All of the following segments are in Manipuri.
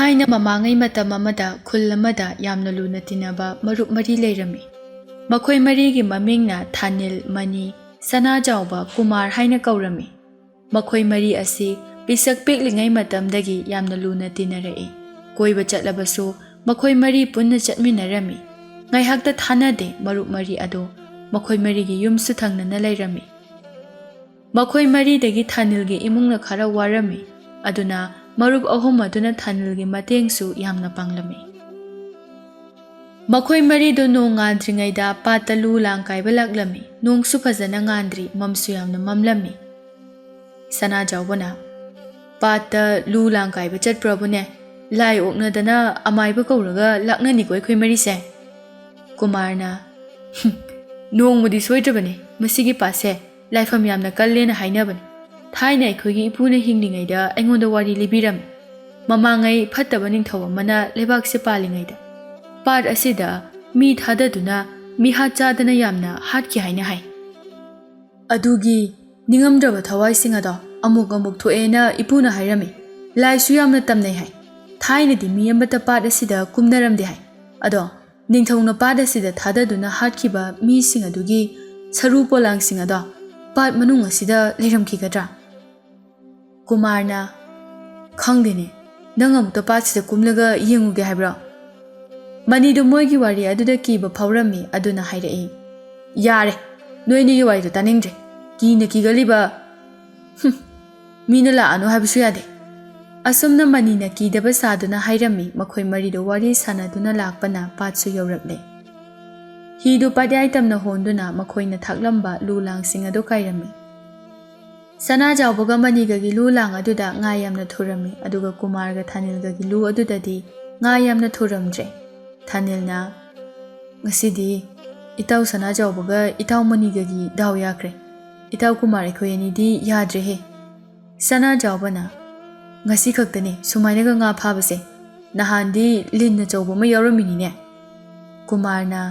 ꯊꯥꯏꯅ ꯃꯃꯥꯡꯉꯩ ꯃꯇꯝ ꯑꯃꯗ ꯈꯨꯜ ꯑꯃꯗ ꯌꯥꯝꯅ ꯂꯨꯅ ꯇꯤꯟꯅꯕ ꯃꯔꯨꯞ ꯃꯔꯤ ꯂꯩꯔꯝꯃꯤ꯫ ꯃꯈꯣꯏ ꯃꯔꯤꯒꯤ ꯃꯃꯤꯡꯅ ꯊꯥꯅꯤꯜ, ꯃꯅꯤ, ꯁꯅꯥꯖꯥꯎꯕ, ꯀꯨꯃꯥꯔ ꯍꯥꯏꯅ ꯀꯧꯔꯝꯃꯤ꯫ ꯃꯈꯣꯏ ꯃꯔꯤ ꯑꯁꯤ ꯄꯤꯁꯛ ꯄꯤꯛꯂꯤꯉꯩ ꯃꯇꯝꯗꯒꯤ ꯌꯥꯝꯅ ꯂꯨꯅ ꯇꯤꯟꯅꯔꯛꯏ꯫ ꯀꯣꯏꯕ ꯆꯠꯂꯕꯁꯨ ꯃꯈꯣꯏ ꯃꯔꯤ ꯄꯨꯟꯅ ꯆꯠꯃꯤꯟꯅꯔꯝꯃꯤ꯫ ꯉꯥꯏꯍꯥꯛꯇ ꯊꯥꯅꯗꯦ ꯃꯔꯨꯞ ꯃꯔꯤ ꯑꯗꯣ ꯃꯈꯣꯏ ꯃꯔꯤꯒꯤ ꯌꯨꯝꯁꯨ ꯊꯪꯅꯅ ꯂꯩꯔꯝꯃꯤ꯫ ꯃꯈꯣꯏ ꯃꯔꯤꯗꯒꯤ ꯊꯥꯅꯤꯜꯒꯤ ꯏꯃꯨꯡꯅ ꯈꯔ ꯋꯥꯔꯝꯃꯤ, ꯑꯗꯨꯅ ꯃꯔꯨꯞ ꯑꯍꯨꯝ ꯑꯗꯨꯅ ꯊꯥꯅꯤꯜꯒꯤ ꯃꯇꯦꯡꯁꯨ ꯌꯥꯝꯅ ꯄꯥꯡꯂꯝꯃꯤ꯫ ꯃꯈꯣꯏ ꯃꯔꯤꯗꯨ ꯅꯣꯡ ꯉꯥꯟꯗ꯭ꯔꯤꯉꯩꯗ ꯄꯥꯠꯇ ꯂꯨ ꯂꯥꯡ ꯀꯥꯏꯕ ꯂꯥꯛꯂꯝꯃꯤ꯫ ꯅꯣꯡꯁꯨ ꯐꯖꯅ ꯉꯥꯟꯗ꯭ꯔꯤ, ꯃꯝꯁꯨ ꯌꯥꯝꯅ ꯃꯝꯂꯝꯃꯤ꯫ ꯁꯅꯥꯖꯥꯎꯕꯅ, "ꯄꯥꯠꯇ ꯂꯨ ꯂꯥꯡ ꯀꯥꯏꯕ ꯆꯠꯄ꯭ꯔꯕꯨꯅꯦ? ꯂꯥꯏ ꯑꯣꯛꯅꯗꯅ ꯑꯃꯥꯏꯕ ꯀꯧꯔꯒ ꯂꯥꯛꯅꯅꯤꯀꯣ ꯑꯩꯈꯣꯏ ꯃꯔꯤꯁꯦ?" ꯀꯨꯃꯥꯔꯅ, "ꯅꯣꯡꯃꯗꯤ ꯁꯣꯏꯗ꯭ꯔꯕꯅꯤ, ꯃꯁꯤꯒꯤ ꯄꯥꯠꯁꯦ ꯂꯥꯏꯐꯝ ꯌꯥꯝꯅ ꯀꯜꯂꯦꯅ ꯍꯥꯏꯅꯕꯅꯤ꯫ ꯊꯥꯏꯅ ꯑꯩꯈꯣꯏꯒꯤ ꯏꯄꯨꯅ ꯍꯤꯡꯂꯤꯉꯩꯗ ꯑꯩꯉꯣꯟꯗ ꯋꯥꯔꯤ ꯂꯤꯕꯤꯔꯝꯃꯤ꯫ ꯃꯃꯥꯡꯉꯩ ꯐꯠꯇꯕ ꯅꯤꯡꯊꯧ ꯑꯃꯅ ꯂꯩꯕꯥꯛꯁꯦ ꯄꯥꯜꯂꯤꯉꯩꯗ ꯄꯥꯠ ꯑꯁꯤꯗ ꯃꯤ ꯊꯥꯗꯗꯨꯅ ꯃꯤꯍꯥꯠ ꯆꯥꯗꯅ ꯌꯥꯝꯅ ꯍꯥꯠꯈꯤ ꯍꯥꯏꯅ ꯍꯥꯏ꯫ ꯑꯗꯨꯒꯤ ꯅꯤꯡꯉꯝꯗ꯭ꯔꯕ ꯊꯋꯥꯏꯁꯤꯡ ꯑꯗꯣ ꯑꯃꯨꯛ ꯊꯣꯛꯑꯦꯅ ꯏꯄꯨꯅ ꯍꯥꯏꯔꯝꯃꯤ꯫ ꯂꯥꯏꯁꯨ ꯌꯥꯝꯅ ꯇꯝꯅꯩ ꯍꯥꯏ꯫ ꯊꯥꯏꯅꯗꯤ ꯃꯤ ꯑꯃꯠꯇ ꯄꯥꯠ ꯑꯁꯤꯗ ꯀꯨꯝꯅꯔꯝꯗꯦ ꯍꯥꯏ꯫ ꯑꯗꯣ ꯅꯤꯡꯊꯧꯅ ꯄꯥꯠ ꯑꯁꯤꯗ ꯊꯥꯗꯗꯨꯅ ꯍꯥꯠꯈꯤꯕ ꯃꯤꯁꯤꯡ ꯑꯗꯨꯒꯤ ꯁꯔꯨ ꯄꯣꯂꯥꯡꯁꯤꯡ ꯑꯗꯣ ꯄꯥꯠ ꯃꯅꯨꯡ ꯑꯁꯤꯗ ꯂꯩꯔꯝꯈꯤꯒꯗ꯭ꯔꯥ?" ꯀꯨꯃꯥꯔꯅ, "ꯈꯪꯗꯦꯅꯦ, ꯅꯪ ꯑꯃꯨꯛꯇ ꯄꯥꯠꯁꯤꯗ ꯀꯨꯝꯂꯒ ꯌꯦꯡꯉꯨꯒꯦ ꯍꯥꯏꯕ꯭ꯔꯣ?" ꯃꯅꯤꯗꯨ ꯃꯣꯏꯒꯤ ꯋꯥꯔꯤ ꯑꯗꯨꯗ ꯀꯤꯕ ꯐꯥꯎꯔꯝꯃꯤ, ꯑꯗꯨꯅ ꯍꯥꯏꯔꯛꯏ, "ꯌꯥꯔꯦ, ꯅꯣꯏꯅꯤꯒꯤ ꯋꯥꯔꯤꯗꯨ ꯇꯥꯅꯤꯡꯗ꯭ꯔꯦ꯫ ꯀꯤꯒꯜꯂꯤꯕ ꯃꯤꯅ ꯂꯥꯛꯑꯅꯨ ꯍꯥꯏꯕꯁꯨ ꯌꯥꯗꯦ." ꯑꯁꯨꯝꯅ ꯃꯅꯤꯅ ꯀꯤꯗꯕ ꯁꯥꯗꯨꯅ ꯍꯥꯏꯔꯝꯃꯤ꯫ ꯃꯈꯣꯏ ꯃꯔꯤꯗꯨ ꯋꯥꯔꯤ ꯁꯥꯟꯅꯗꯨꯅ ꯂꯥꯛꯄꯅ ꯄꯥꯠꯁꯨ ꯌꯧꯔꯛꯂꯦ꯫ ꯍꯤꯗꯨ ꯄꯥꯠꯌꯥꯏ ꯇꯝꯅ ꯍꯣꯟꯗꯨꯅ ꯃꯈꯣꯏꯅ ꯊꯥꯛꯂꯝꯕ ꯂꯨ ꯂꯥꯡꯁꯤꯡ ꯑꯗꯨ ꯀꯥꯏꯔꯝꯃꯤ꯫ ꯁꯅꯥꯖꯥꯎꯕꯒ ꯃꯅꯤꯒꯒꯤ ꯂꯨ ꯂꯥꯡ ꯑꯗꯨꯗ ꯉꯥ ꯌꯥꯝꯅ ꯊꯨꯔꯝꯃꯤ, ꯑꯗꯨꯒ ꯀꯨꯃꯥꯔꯒ ꯊꯥꯅꯤꯜꯒꯒꯤ ꯂꯨ ꯑꯗꯨꯗꯗꯤ ꯉꯥ ꯌꯥꯝꯅ ꯊꯨꯔꯝꯗ꯭ꯔꯦ꯫ ꯊꯥꯅꯤꯜꯅ, "ꯉꯁꯤꯗꯤ ꯏꯇꯥꯎ ꯁꯅꯥꯖꯥꯎꯕꯒ ꯏꯇꯥꯎ ꯃꯅꯤꯒꯒꯤ ꯗꯥꯎ ꯌꯥꯈ꯭ꯔꯦ꯫ ꯏꯇꯥꯎ ꯀꯨꯃꯥꯔ ꯑꯩꯈꯣꯏ ꯑꯅꯤꯗꯤ ꯌꯥꯗ꯭ꯔꯦꯍꯦ." ꯁꯅꯥꯖꯥꯎꯕꯅ, "ꯉꯁꯤ ꯈꯛꯇꯅꯤ ꯁꯨꯃꯥꯏꯅꯒ ꯉꯥ ꯐꯥꯕꯁꯦ, ꯅꯍꯥꯟꯗꯤ ꯂꯤꯟ ꯑꯆꯧꯕ ꯑꯃ ꯌꯥꯎꯔꯝꯃꯤꯅꯤꯅꯦ." ꯀꯨꯃꯥꯔꯅ,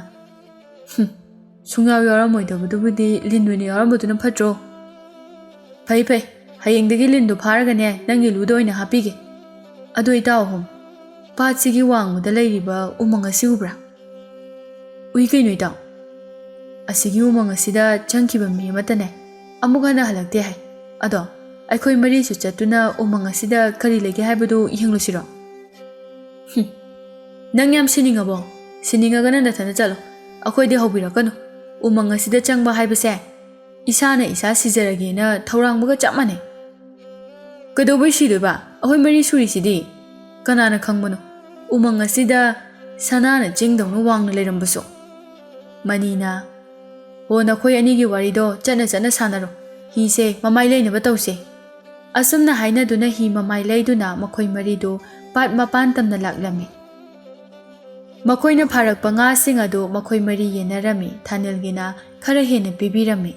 "ꯁꯨꯡꯌꯥꯎ ꯌꯥꯎꯔꯝꯃꯣꯏꯗꯕꯗꯨꯕꯨꯗꯤ ꯂꯤꯟ ꯑꯣꯏꯅ ꯌꯥꯎꯔꯝꯕꯗꯨꯅ ꯐꯠꯇ꯭ꯔꯣ? ꯐꯩ, ꯍꯌꯦꯡꯗꯒꯤ ꯂꯤꯟꯗꯨ ꯐꯥꯔꯒꯅꯦ ꯅꯪꯒꯤ ꯂꯨꯗ ꯑꯣꯏꯅ ꯍꯥꯞꯄꯤꯒꯦ꯫ ꯑꯗꯣ ꯏꯇꯥꯎ ꯑꯍꯨꯝ, ꯄꯥꯠꯁꯤꯒꯤ ꯋꯥꯡꯃꯗ ꯂꯩꯔꯤꯕ ꯎꯃꯪ ꯑꯁꯤ ꯎꯕ꯭ꯔꯥ?" "ꯎꯏ ꯀꯩꯅꯣ ꯏꯇꯥꯎ. ꯑꯁꯤꯒꯤ ꯎꯃꯪ ꯑꯁꯤꯗ ꯆꯪꯈꯤꯕ ꯃꯤ ꯑꯃꯠꯇꯅꯦ ꯑꯃꯨꯛ ꯍꯟꯅ ꯍꯜꯂꯛꯇꯦ ꯍꯥꯏ꯫ ꯑꯗꯣ ꯑꯩꯈꯣꯏ ꯃꯔꯤꯁꯨ ꯆꯠꯇꯨꯅ ꯎꯃꯪ ꯑꯁꯤꯗ ꯀꯔꯤ ꯂꯩꯒꯦ ꯍꯥꯏꯕꯗꯨ ꯌꯦꯡꯂꯨꯁꯤꯔꯣ?" "ꯅꯪ ꯌꯥꯝ ꯁꯤꯅꯤꯡꯉꯕꯣ? ꯁꯤꯅꯤꯡꯉꯒꯅ ꯅꯊꯟꯗ ꯆꯠꯂꯣ, ꯑꯩꯈꯣꯏꯗꯤ ꯍꯧꯕꯤꯔꯛꯀꯅꯨ꯫ ꯎꯃꯪ ꯑꯁꯤꯗ ꯆꯪꯕ ꯍꯥꯏꯕꯁꯦ ꯏꯁꯥꯅ ꯏꯁꯥ ꯁꯤꯖꯔꯒꯦꯅ ꯊꯧꯔꯥꯡꯕꯒ ꯆꯞ ꯃꯥꯟꯅꯩ꯫ ꯀꯩꯗꯧꯕꯩ ꯁꯤꯗꯣꯏꯕ? ꯑꯩꯈꯣꯏ ꯃꯔꯤ ꯁꯨꯔꯤꯁꯤꯗꯤ꯫ ꯀꯅꯥꯅ ꯈꯪꯕꯅꯣ, ꯎꯃꯪ ꯑꯁꯤꯗ ꯁꯅꯥꯅ ꯆꯤꯡꯗꯧꯅ ꯋꯥꯡꯅ ꯂꯩꯔꯝꯕꯁꯨ." ꯃꯅꯤꯅ, "ꯍꯣ, ꯅꯈꯣꯏ ꯑꯅꯤꯒꯤ ꯋꯥꯔꯤꯗꯣ ꯆꯠꯅ ꯁꯥꯟꯅꯔꯣ, ꯍꯤꯁꯦ ꯃꯃꯥꯏ ꯂꯩꯅꯕ ꯇꯧꯁꯦ." ꯑꯁꯨꯝꯅ ꯍꯥꯏꯅꯗꯨꯅ ꯍꯤ ꯃꯃꯥꯏ ꯂꯩꯗꯨꯅ ꯃꯈꯣꯏ ꯃꯔꯤꯗꯨ ꯄꯥꯠ ꯃꯄꯥꯟ ꯇꯝꯅ ꯂꯥꯛꯂꯝꯃꯤ꯫ ꯃꯈꯣꯏꯅ ꯐꯥꯔꯛꯄ ꯉꯥꯁꯤꯡ ꯑꯗꯨ ꯃꯈꯣꯏ ꯃꯔꯤ ꯌꯦꯟꯅꯔꯝꯃꯤ꯫ ꯊꯥꯅꯤꯜꯒꯤꯅ ꯈꯔ ꯍꯦꯟꯅ ꯄꯤꯕꯤꯔꯝꯃꯤ꯫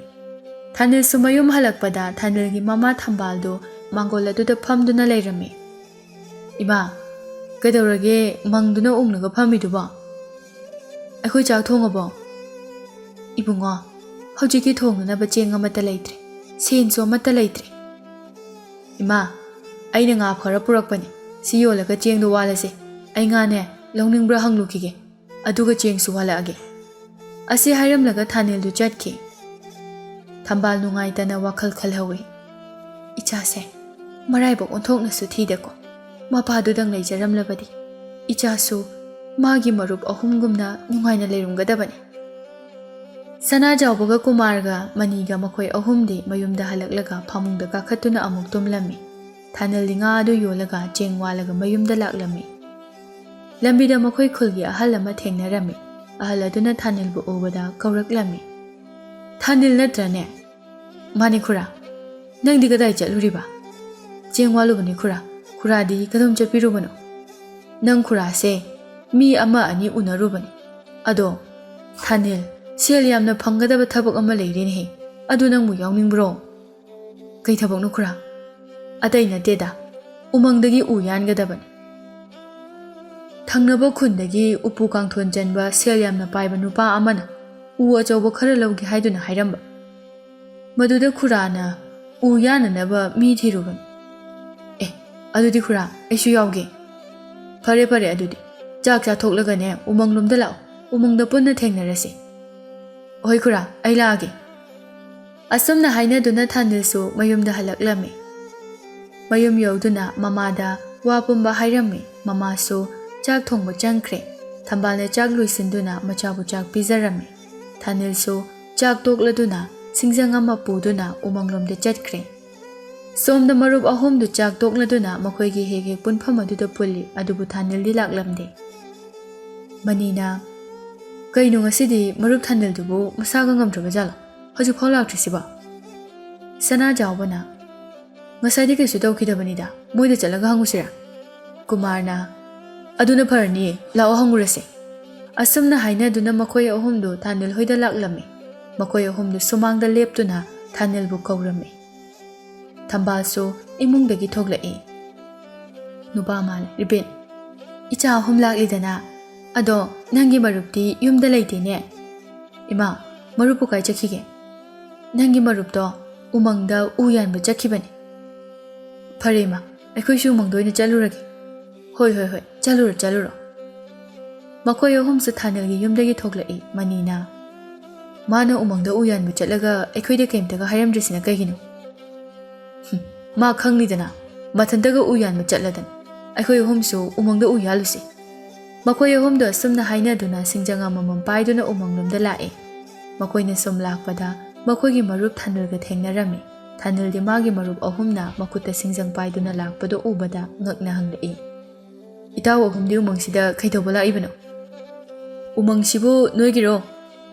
ꯊꯥꯅꯤꯜꯁꯨ ꯃꯌꯨꯝ ꯍꯜꯂꯛꯄꯗ ꯊꯥꯅꯤꯜꯒꯤ ꯃꯃꯥ ꯊꯝꯕꯥꯜꯗꯨ ꯃꯥꯡꯒꯣꯜ ꯑꯗꯨꯗ ꯐꯝꯗꯨꯅ ꯂꯩꯔꯝꯃꯤ꯫ "ꯏꯃꯥ, ꯀꯩꯗꯧꯔꯒꯦ ꯃꯪꯗꯨꯅ ꯎꯡꯂꯒ ꯐꯝꯃꯤꯗꯨꯕꯣ? ꯑꯩꯈꯣꯏ ꯆꯥꯛ ꯊꯣꯡꯉꯕꯣ?" "ꯏꯕꯨꯡꯉꯣ, ꯍꯧꯖꯤꯛꯇꯤ ꯊꯣꯡꯅꯅꯕ ꯆꯦꯡ ꯑꯃꯠꯇ ꯂꯩꯇ꯭ꯔꯦ, ꯁꯦꯟꯁꯨ ꯑꯃꯠꯇ ꯂꯩꯇ꯭ꯔꯦ." "ꯏꯃꯥ, ꯑꯩꯅ ꯉꯥ ꯈꯔ ꯄꯨꯔꯛꯄꯅꯤ, ꯁꯤ ꯌꯣꯜꯂꯒ ꯆꯦꯡꯗꯣ ꯋꯥꯜꯂꯁꯦ꯫ ꯑꯩ ꯉꯥꯅꯦ ꯂꯧꯅꯤꯡꯕ꯭ꯔꯥ ꯍꯪꯂꯨꯈꯤꯒꯦ, ꯑꯗꯨꯒ ꯆꯦꯡꯁꯨ ꯋꯥꯜꯂꯛꯑꯒꯦ." ꯑꯁꯤ ꯍꯥꯏꯔꯝꯂꯒ ꯊꯥꯅꯤꯜꯗꯨ ꯆꯠꯈꯤ꯫ ꯊꯝꯕꯥꯜ ꯅꯨꯡꯉꯥꯏꯇꯅ ꯋꯥꯈꯜ ꯈꯜꯍꯧꯏ, "ꯏꯆꯥꯁꯦ ꯃꯔꯥꯏꯕꯛ ꯑꯣꯟꯊꯣꯛꯅꯁꯨ ꯊꯤꯗꯀꯣ. ꯃꯄꯥꯗꯨꯗꯪ ꯂꯩꯖꯔꯝꯂꯕꯗꯤ ꯏꯆꯥꯁꯨ ꯃꯥꯒꯤ ꯃꯔꯨꯞ ꯑꯍꯨꯝꯒꯨꯝꯅ ꯅꯨꯡꯉꯥꯏꯅ ꯂꯩꯔꯝꯒꯗꯕꯅꯤ." ꯁꯅꯥꯖꯥꯎꯕꯒ ꯀꯨꯃꯥꯔꯒ ꯃꯅꯤꯒ ꯃꯈꯣꯏ ꯑꯍꯨꯝꯗꯤ ꯃꯌꯨꯝꯗ ꯍꯜꯂꯛꯂꯒ ꯐꯃꯨꯡꯗ ꯀꯥꯈꯠꯇꯨꯅ ꯑꯃꯨꯛ ꯇꯨꯝꯂꯝꯃꯤ꯫ ꯊꯥꯅꯤꯜꯗꯤ ꯉꯥ ꯑꯗꯨ ꯌꯣꯜꯂꯒ ꯆꯦꯡ ꯋꯥꯜꯂꯒ ꯃꯌꯨꯝꯗ ꯂꯥꯛꯂꯝꯃꯤ꯫ ꯂꯝꯕꯤꯗ ꯃꯈꯣꯏ ꯈꯨꯜꯒꯤ ꯑꯍꯜ ꯑꯃ ꯊꯦꯡꯅꯔꯝꯃꯤ꯫ ꯑꯍꯜ ꯑꯗꯨꯅ ꯊꯥꯅꯤꯜꯕꯨ ꯎꯕꯗ ꯀꯧꯔꯛꯂꯝꯃꯤ꯫ "ꯊꯥꯅꯤꯜ ꯅꯠꯇ꯭ꯔꯅꯦ?" "ꯃꯥꯅꯤ ꯈꯨꯔꯥ, ꯅꯪꯗꯤ ꯀꯗꯥꯏ ꯆꯠꯂꯨꯔꯤꯕ?" "ꯆꯦꯡ ꯋꯥꯜꯂꯨꯕꯅꯤ ꯈꯨꯔꯥ." "ꯈꯨꯔꯥꯗꯤ ꯀꯗꯣꯝ ꯆꯠꯄꯤꯔꯨꯕꯅꯣ?" "ꯅꯪ ꯈꯨꯔꯥꯁꯦ ꯃꯤ ꯑꯃ ꯑꯅꯤ ꯎꯅꯔꯨꯕꯅꯤ. ꯑꯗꯣ ꯊꯥꯅꯤꯜ, ꯁꯦꯜ ꯌꯥꯝꯅ ꯐꯪꯒꯗꯕ ꯊꯕꯛ ꯑꯃ ꯂꯩꯔꯦꯅꯦꯍꯦ, ꯑꯗꯨ ꯅꯪꯕꯨ ꯌꯥꯎꯅꯤꯡꯕ꯭ꯔꯣ?" "ꯀꯩ ꯊꯕꯛꯅꯣ ꯈꯨꯔꯥ?" "ꯑꯇꯩ ꯅꯠꯇꯦꯗ, ꯎꯃꯪꯗꯒꯤ ꯎ ꯌꯥꯟꯒꯗꯕꯅꯤ. ꯊꯪꯅꯕ ꯈꯨꯟꯗꯒꯤ ꯎꯄꯨ ꯀꯥꯡꯊꯣꯟ ꯆꯟꯕ ꯁꯦꯜ ꯌꯥꯝꯅ ꯄꯥꯏꯕ ꯅꯨꯄꯥ ꯑꯃꯅ ꯎ ꯑꯆꯧꯕ ꯈꯔ ꯂꯧꯒꯦ ꯍꯥꯏꯗꯨꯅ ꯍꯥꯏꯔꯝꯕ. ꯃꯗꯨꯗ ꯈꯨꯔꯥꯅ ꯎ ꯌꯥꯟꯅꯅꯕ ꯃꯤ ꯊꯤꯔꯨꯕꯅꯤ." "ꯑꯦ, ꯑꯗꯨꯗꯤ ꯈꯨꯔꯥ, ꯑꯩꯁꯨ ꯌꯥꯎꯒꯦ." ꯐꯔꯦ ꯐꯔꯦ ꯑꯗꯨꯗꯤ ꯆꯥꯛ ꯆꯥꯊꯣꯛꯂꯒꯅꯦ ꯎꯃꯪꯂꯣꯝꯗ ꯂꯥꯛꯑꯣ ꯎꯃꯪꯗ ꯄꯨꯟꯅ ꯊꯦꯡꯅꯔꯁꯤ ꯍꯣꯏ ꯈꯨꯔꯥ ꯑꯩ ꯂꯥꯛꯑꯒꯦ ꯑꯁꯨꯝꯅ ꯍꯥꯏꯅꯗꯨꯅ ꯊꯥꯅꯤꯜꯁꯨ ꯃꯌꯨꯝꯗ ꯍꯜꯂꯛꯂꯝꯃꯤ ꯃꯌꯨꯝ ꯌꯧꯗꯨꯅ ꯃꯃꯥꯗ ꯋꯥ ꯄꯨꯝꯕ ꯍꯥꯏꯔꯝꯃꯤ ꯃꯃꯥꯁꯨ ꯆꯥꯛ ꯊꯣꯡꯕ ꯆꯪꯈ꯭ꯔꯦ ꯊꯝꯕꯥꯜꯅ ꯆꯥꯛ ꯂꯣꯏꯁꯤꯟꯗꯨꯅ ꯃꯆꯥꯕꯨ ꯆꯥꯛ ꯄꯤꯖꯔꯝꯃꯤ ꯊꯥꯅꯤꯜꯁꯨ ꯆꯥꯛ ꯇꯣꯛꯂꯗꯨꯅ ꯁꯤꯡꯖꯪ ꯑꯃ ꯄꯨꯗꯨꯅ ꯎꯃꯪꯂꯣꯝꯗ ꯆꯠꯈ꯭ꯔꯦ ꯁꯣꯝꯗ ꯃꯔꯨꯞ ꯑꯍꯨꯝꯗꯨ ꯆꯥꯛ ꯇꯣꯛꯂꯗꯨꯅ ꯃꯈꯣꯏꯒꯤ ꯍꯦꯛ ꯍꯦꯛ ꯄꯨꯟꯐꯝ ꯑꯗꯨꯗ ꯄꯨꯜꯂꯤ ꯑꯗꯨꯕꯨ ꯊꯥꯅꯤꯜꯗꯤ ꯂꯥꯛꯂꯝꯗꯦ ꯃꯅꯤꯅ ꯀꯩꯅꯣ ꯉꯁꯤꯗꯤ ꯃꯔꯨꯞ ꯊꯥꯅꯤꯜꯗꯨꯕꯨ ꯃꯁꯥꯒ ꯉꯝꯗ꯭ꯔꯕꯖꯥꯠꯂꯣ ꯍꯧꯖꯤꯛꯐꯥꯎ ꯂꯥꯛꯇ꯭ꯔꯤꯁꯤꯕꯣ ꯁꯅꯥꯖꯥꯎꯕꯅ ꯉꯁꯥꯏꯗꯤ ꯀꯩꯁꯨ ꯇꯧꯈꯤꯗꯕꯅꯤꯗ ꯃꯣꯏꯗ ꯆꯠꯂꯒ ꯍꯪꯉꯨꯁꯤꯔꯥ ꯀꯨꯃꯥꯔꯅ ꯑꯗꯨꯅ ꯐꯔꯅꯤ ꯂꯥꯛꯑꯣ ꯍꯪꯉꯨꯔꯁꯤ ꯑꯁꯨꯝꯅ ꯍꯥꯏꯅꯗꯨꯅ ꯃꯈꯣꯏ ꯑꯍꯨꯝꯗꯨ ꯊꯥꯅꯤꯜ ꯍꯣꯏꯗ ꯂꯥꯛꯂꯝꯃꯤ ꯃꯈꯣꯏ ꯑꯍꯨꯝꯗꯨ ꯁꯨꯃꯥꯡꯗ ꯂꯦꯞꯇꯨꯅ ꯊꯥꯅꯤꯜꯕꯨ ꯀꯧꯔꯝꯃꯤ ꯊꯝꯕꯥꯜꯁꯨ ꯏꯃꯨꯡꯗꯒꯤ ꯊꯣꯛꯂꯛꯏ ꯅꯨꯄꯥ ꯃꯥꯜꯂꯦ ꯔꯤꯕꯦꯟ ꯏꯆꯥ ꯑꯍꯨꯝ ꯂꯥꯛꯂꯤꯗꯅ ꯑꯗꯣ ꯅꯪꯒꯤ ꯃꯔꯨꯞꯇꯤ ꯌꯨꯝꯗ ꯂꯩꯇꯦꯅꯦ ꯏꯃꯥ ꯃꯔꯨꯞꯄꯨ ꯀꯥꯏ ꯆꯠꯈꯤꯒꯦ ꯅꯪꯒꯤ ꯃꯔꯨꯞꯇꯣ ꯎꯃꯪꯗ ꯎ ꯌꯥꯟꯕ ꯆꯠꯈꯤꯕꯅꯤ ꯐꯔꯦ ꯏꯃꯥ ꯑꯩꯈꯣꯏꯁꯨ ꯎꯃꯪꯗ ꯑꯣꯏꯅ ꯆꯠꯂꯨꯔꯒꯦ ꯍꯣꯏ ꯆꯠꯂꯨꯔꯣ ꯃꯈꯣꯏ ꯑꯍꯨꯝꯁꯨ ꯊꯥꯅꯤꯜꯒꯤ ꯌꯨꯝꯗꯒꯤ ꯊꯣꯛꯂꯛꯏ ꯃꯅꯤꯅ ꯃꯥꯅ ꯎꯃꯪꯗ ꯎ ꯌꯥꯟꯕ ꯆꯠꯂꯒ ꯑꯩꯈꯣꯏꯗ ꯀꯩꯝꯇꯒ ꯍꯥꯏꯔꯝꯗ꯭ꯔꯤꯁꯤꯅ ꯀꯩꯒꯤꯅꯣ ꯃꯥ ꯈꯪꯅꯤꯗꯅ ꯃꯊꯟꯇꯒ ꯎ ꯌꯥꯟꯕ ꯆꯠꯂꯗꯅ ꯑꯩꯈꯣꯏ ꯑꯍꯨꯝꯁꯨ ꯎꯃꯪꯗ ꯎ ꯌꯥꯜꯂꯨꯁꯤ ꯃꯈꯣꯏ ꯑꯍꯨꯝꯗꯣ ꯑꯁꯨꯝꯅ ꯍꯥꯏꯅꯗꯨꯅ ꯁꯤꯡꯖꯪ ꯑꯃꯃꯝ ꯄꯥꯏꯗꯨꯅ ꯎꯃꯪꯂꯣꯝꯗ ꯂꯥꯛꯏ ꯃꯈꯣꯏꯅ ꯁꯨꯝ ꯂꯥꯛꯄꯗ ꯃꯈꯣꯏꯒꯤ ꯃꯔꯨꯞ ꯊꯥꯅꯤꯜꯒ ꯊꯦꯡꯅꯔꯝꯃꯤ ꯊꯥꯅꯤꯜꯗꯤ ꯃꯥꯒꯤ ꯃꯔꯨꯞ ꯑꯍꯨꯝꯅ ꯃꯈꯨꯠꯇ ꯁꯤꯡꯖꯪ ꯄꯥꯏꯗꯨꯅ ꯂꯥꯛꯄꯗꯨ ꯎꯕꯗ ꯉꯛꯅ ꯍꯪꯂꯛꯏ ꯏꯇꯥꯎ ꯑꯍꯨꯝꯗꯤ ꯎꯃꯪꯁꯤꯗ ꯀꯩꯗꯧꯕ ꯂꯥꯛꯏꯕꯅꯣ ꯎꯃꯪꯁꯤꯕꯨ ꯅꯣꯏꯒꯤꯔꯣ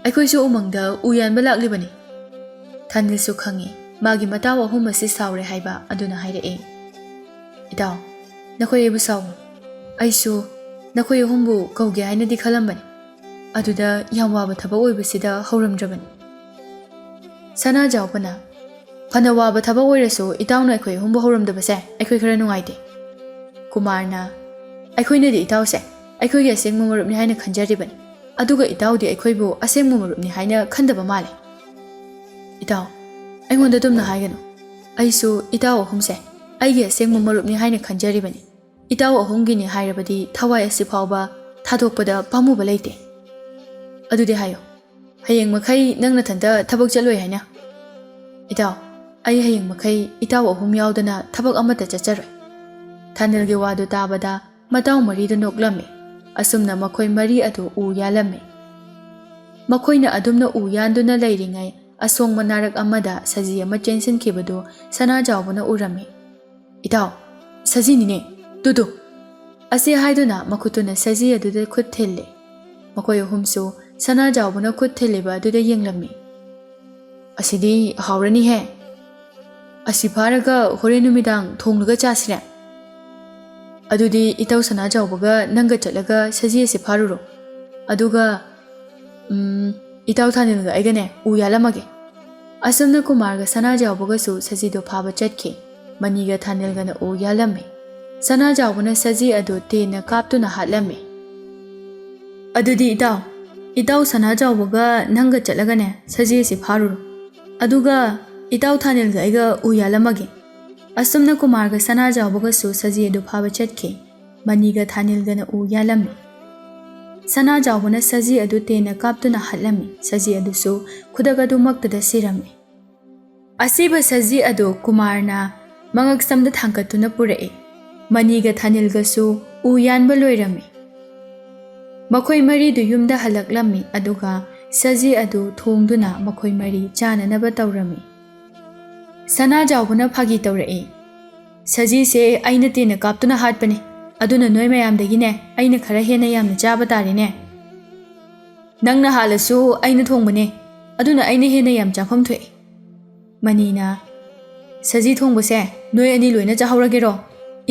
ꯑꯩꯈꯣꯏꯁꯨ ꯎꯃꯪꯗ ꯎ ꯌꯥꯟꯕ ꯂꯥꯛꯂꯤꯕꯅꯤ ꯊꯥꯅꯤꯜꯁꯨ ꯈꯪꯉꯤ ꯃꯥꯒꯤ ꯃꯇꯥꯎ ꯑꯍꯨꯝ ꯑꯁꯤ ꯁꯥꯎꯔꯦ ꯍꯥꯏꯕ ꯑꯗꯨꯅ ꯍꯥꯏꯔꯛꯏ ꯏꯇꯥꯎ ꯅꯈꯣꯏ ꯑꯩꯕꯨ ꯁꯥꯎꯕ ꯑꯩꯁꯨ ꯅꯈꯣꯏ ꯑꯍꯨꯝꯕꯨ ꯀꯧꯒꯦ ꯍꯥꯏꯅꯗꯤ ꯈꯜꯂꯝꯕꯅꯤ ꯑꯗꯨꯗ ꯌꯥꯝ ꯋꯥꯕ ꯊꯕꯛ ꯑꯣꯏꯕꯁꯤꯗ ꯍꯧꯔꯝꯗ꯭ꯔꯕꯅꯤ ꯁꯅꯥꯖꯥꯎꯕꯅ ꯐꯅ ꯋꯥꯕ ꯊꯕꯛ ꯑꯣꯏꯔꯁꯨ ꯏꯇꯥꯎꯅ ꯑꯩꯈꯣꯏ ꯑꯍꯨꯝꯕꯨ ꯍꯧꯔꯝꯗꯕꯁꯦ ꯑꯩꯈꯣꯏ ꯈꯔ ꯅꯨꯡꯉꯥꯏꯇꯦ ꯀꯨꯃꯥꯔꯅ ꯑꯩꯈꯣꯏꯅꯗꯤ ꯏꯇꯥꯎꯁꯦ ꯑꯩꯈꯣꯏꯒꯤ ꯑꯁꯦꯡꯕ ꯃꯔꯨꯞꯅꯤ ꯍꯥꯏꯅ ꯈꯟꯖꯔꯤꯕꯅꯤ ꯑꯗꯨꯒ ꯏꯇꯥꯎꯗꯤ ꯑꯩꯈꯣꯏꯕꯨ ꯑꯁꯦꯡꯕ ꯃꯔꯨꯞꯅꯤ ꯍꯥꯏꯅ ꯈꯟꯗꯕ ꯃꯥꯜꯂꯦ ꯏꯇꯥꯎ ꯑꯩꯉꯣꯟꯗ ꯑꯗꯨꯝꯅ ꯍꯥꯏꯒꯅꯨ ꯑꯩꯁꯨ ꯏꯇꯥꯎ ꯑꯍꯨꯝꯁꯦ ꯑꯩꯒꯤ ꯑꯁꯦꯡꯕ ꯃꯔꯨꯞꯅꯤ ꯍꯥꯏꯅ ꯈꯟꯖꯔꯤꯕꯅꯤ ꯏꯇꯥꯎ ꯑꯍꯨꯝꯒꯤꯅꯤ ꯍꯥꯏꯔꯕꯗꯤ ꯊꯋꯥꯏ ꯑꯁꯤ ꯐꯥꯎꯕ ꯊꯥꯗꯣꯛꯄꯗ ꯄꯥꯝꯃꯨꯕ ꯂꯩꯇꯦ ꯑꯗꯨꯗꯤ ꯍꯥꯏꯌꯣ ꯍꯌꯦꯡ ꯃꯈꯩ ꯅꯪ ꯅꯊꯟꯇ ꯊꯕꯛ ꯆꯠꯂꯣꯏ ꯍꯥꯏꯅ ꯏꯇꯥꯎ ꯑꯩ ꯍꯌꯦꯡ ꯃꯈꯩ ꯏꯇꯥꯎ ꯑꯍꯨꯝ ꯌꯥꯎꯗꯅ ꯊꯕꯛ ꯑꯃꯠꯇ ꯆꯠꯆꯔꯣꯏ ꯊꯥꯅꯤꯜꯒꯤ ꯋꯥꯗꯨ ꯇꯥꯕꯗ ꯃꯇꯥꯎ ꯃꯔꯤꯗꯨ ꯅꯣꯛꯂꯝꯃꯤ ꯑꯁꯨꯝꯅ ꯃꯈꯣꯏ ꯃꯔꯤ ꯑꯗꯨ ꯎ ꯌꯥꯜꯂꯝꯃꯤ ꯃꯈꯣꯏꯅ ꯑꯗꯨꯝꯅ ꯎ ꯌꯥꯟꯗꯨꯅ ꯂꯩꯔꯤꯉꯩ ꯑꯁꯣꯡꯕ ꯅꯥꯔꯛ ꯑꯃꯗ ꯁꯖꯤ ꯑꯃ ꯆꯦꯟꯁꯤꯟꯈꯤꯕꯗꯨ ꯁꯅꯥꯖꯥꯎꯕꯅ ꯎꯔꯝꯃꯤ ꯏꯇꯥꯎ ꯁꯖꯤꯅꯤꯅꯦ ꯇꯨꯗꯨ ꯑꯁꯤ ꯍꯥꯏꯗꯨꯅ ꯃꯈꯨꯠꯇꯨꯅ ꯁꯖꯤ ꯑꯗꯨꯗ ꯈꯨꯠ ꯊꯤꯜꯂꯤ ꯃꯈꯣꯏ ꯑꯍꯨꯝꯁꯨ ꯁꯅꯥꯖꯥꯎꯕꯅ ꯈꯨꯠ ꯊꯤꯜꯂꯤꯕ ꯑꯗꯨꯗ ꯌꯦꯡꯂꯝꯃꯤ ꯑꯁꯤꯗꯤ ꯍꯥꯎꯔꯅꯤꯍꯦ ꯑꯁꯤ ꯐꯥꯔꯒ ꯍꯣꯔꯦꯟ ꯅꯨꯃꯤꯗꯥꯡ ꯊꯣꯡꯂꯒ ꯆꯥꯁꯤꯔꯦ ꯑꯗꯨꯗꯤ ꯏꯇꯥꯎ ꯁꯅꯥꯖꯥꯎꯕꯒ ꯅꯪꯒ ꯆꯠꯂꯒ ꯁꯖꯤ ꯑꯁꯤ ꯐꯥꯔꯨꯔꯣ ꯑꯗꯨꯒ ꯏꯇꯥꯎ ꯊꯥꯅꯤꯜꯒ ꯑꯩꯒꯅꯦ ꯎ ꯌꯥꯜꯂꯝꯃꯒꯦ ꯑꯁꯨꯝꯅ ꯀꯨꯃꯥꯔꯒ ꯁꯅꯥꯖꯥꯎꯕꯒꯁꯨ ꯁꯖꯤꯗꯣ ꯐꯥꯕ ꯆꯠꯈꯤ ꯃꯅꯤꯒ ꯊꯥꯅꯤꯜꯒꯅ ꯎ ꯌꯥꯜꯂꯝꯃꯤ ꯁꯅꯥꯖꯥꯎꯕꯅ ꯁꯖꯤ ꯑꯗꯨ ꯇꯦꯟꯅ ꯀꯥꯞꯇꯨꯅ ꯍꯥꯠꯂꯝꯃꯤ ꯑꯗꯨꯗꯤ ꯏꯇꯥꯎ ꯁꯅꯥꯖꯥꯎꯕꯒ ꯅꯪꯒ ꯆꯠꯂꯒꯅꯦ ꯁꯖꯤ ꯑꯁꯤ ꯐꯥꯔꯨꯔꯣ ꯑꯗꯨꯒ ꯏꯇꯥꯎ ꯊꯥꯅꯤꯜꯒ ꯑꯩꯒ ꯎ ꯌꯥꯜꯂꯝꯃꯒꯦ ꯑꯁꯨꯝꯅ ꯀꯨꯃꯥꯔꯒ ꯁꯅꯥꯖꯥꯎꯕꯒꯁꯨ ꯁꯖꯤ ꯑꯗꯨ ꯐꯥꯕ ꯆꯠꯈꯤ ꯃꯅꯤꯒ ꯊꯥꯅꯤꯜꯒꯅ ꯎ ꯌꯥꯜꯂꯝꯃꯤ ꯁꯅꯥꯖꯥꯎꯕꯅ ꯁꯖꯤ ꯑꯗꯨ ꯇꯦꯟꯅ ꯀꯥꯞꯇꯨꯅ ꯍꯥꯠꯂꯝꯃꯤ ꯁꯖꯤ ꯑꯗꯨꯁꯨ ꯈꯨꯗꯛ ꯑꯗꯨꯃꯛꯇꯗ ꯁꯤꯔꯝꯃꯤ ꯑꯁꯤꯕ ꯁꯖꯤ ꯑꯗꯨ ꯀꯨꯃꯥꯔꯅ ꯃꯉꯛꯁꯝꯗ ꯊꯥꯡꯒꯠꯇꯨꯅ ꯄꯨꯔꯛꯏ ꯃꯅꯤꯒ ꯊꯥꯅꯤꯜꯒꯁꯨ ꯎ ꯌꯥꯟꯕ ꯂꯣꯏꯔꯝꯃꯤ ꯃꯈꯣꯏ ꯃꯔꯤꯗꯨ ꯌꯨꯝꯗ ꯍꯜꯂꯛꯂꯝꯃꯤ ꯑꯗꯨꯒ ꯁꯖꯤ ꯑꯗꯨ ꯊꯣꯡꯗꯨꯅ ꯃꯈꯣꯏ ꯃꯔꯤ ꯆꯥꯅꯅꯕ ꯇꯧꯔꯝꯃꯤ ꯁꯅꯥꯖꯥꯎꯕꯅ ꯐꯥꯒꯤ ꯇꯧꯔꯛꯏ ꯁꯖꯤꯁꯦ ꯑꯩꯅ ꯇꯦꯟꯅ ꯀꯥꯞꯇꯨꯅ ꯍꯥꯠꯄꯅꯤ ꯑꯗꯨꯅ ꯅꯣꯏ ꯃꯌꯥꯝꯗꯒꯤꯅꯦ ꯑꯩꯅ ꯈꯔ ꯍꯦꯟꯅ ꯌꯥꯝꯅ ꯆꯥꯕ ꯇꯥꯔꯦꯅꯦ ꯅꯪꯅ ꯍꯥꯠꯂꯁꯨ ꯑꯩꯅ ꯊꯣꯡꯕꯅꯦ ꯑꯗꯨꯅ ꯑꯩꯅ ꯍꯦꯟꯅ ꯌꯥꯝ ꯆꯥꯐꯝ ꯊꯣꯛꯏ ꯃꯅꯤꯅ ꯁꯖꯤ ꯊꯣꯡꯕꯁꯦ ꯅꯣꯏ ꯑꯅꯤ ꯂꯣꯏꯅ ꯆꯥꯍꯧꯔꯒꯦꯔꯣ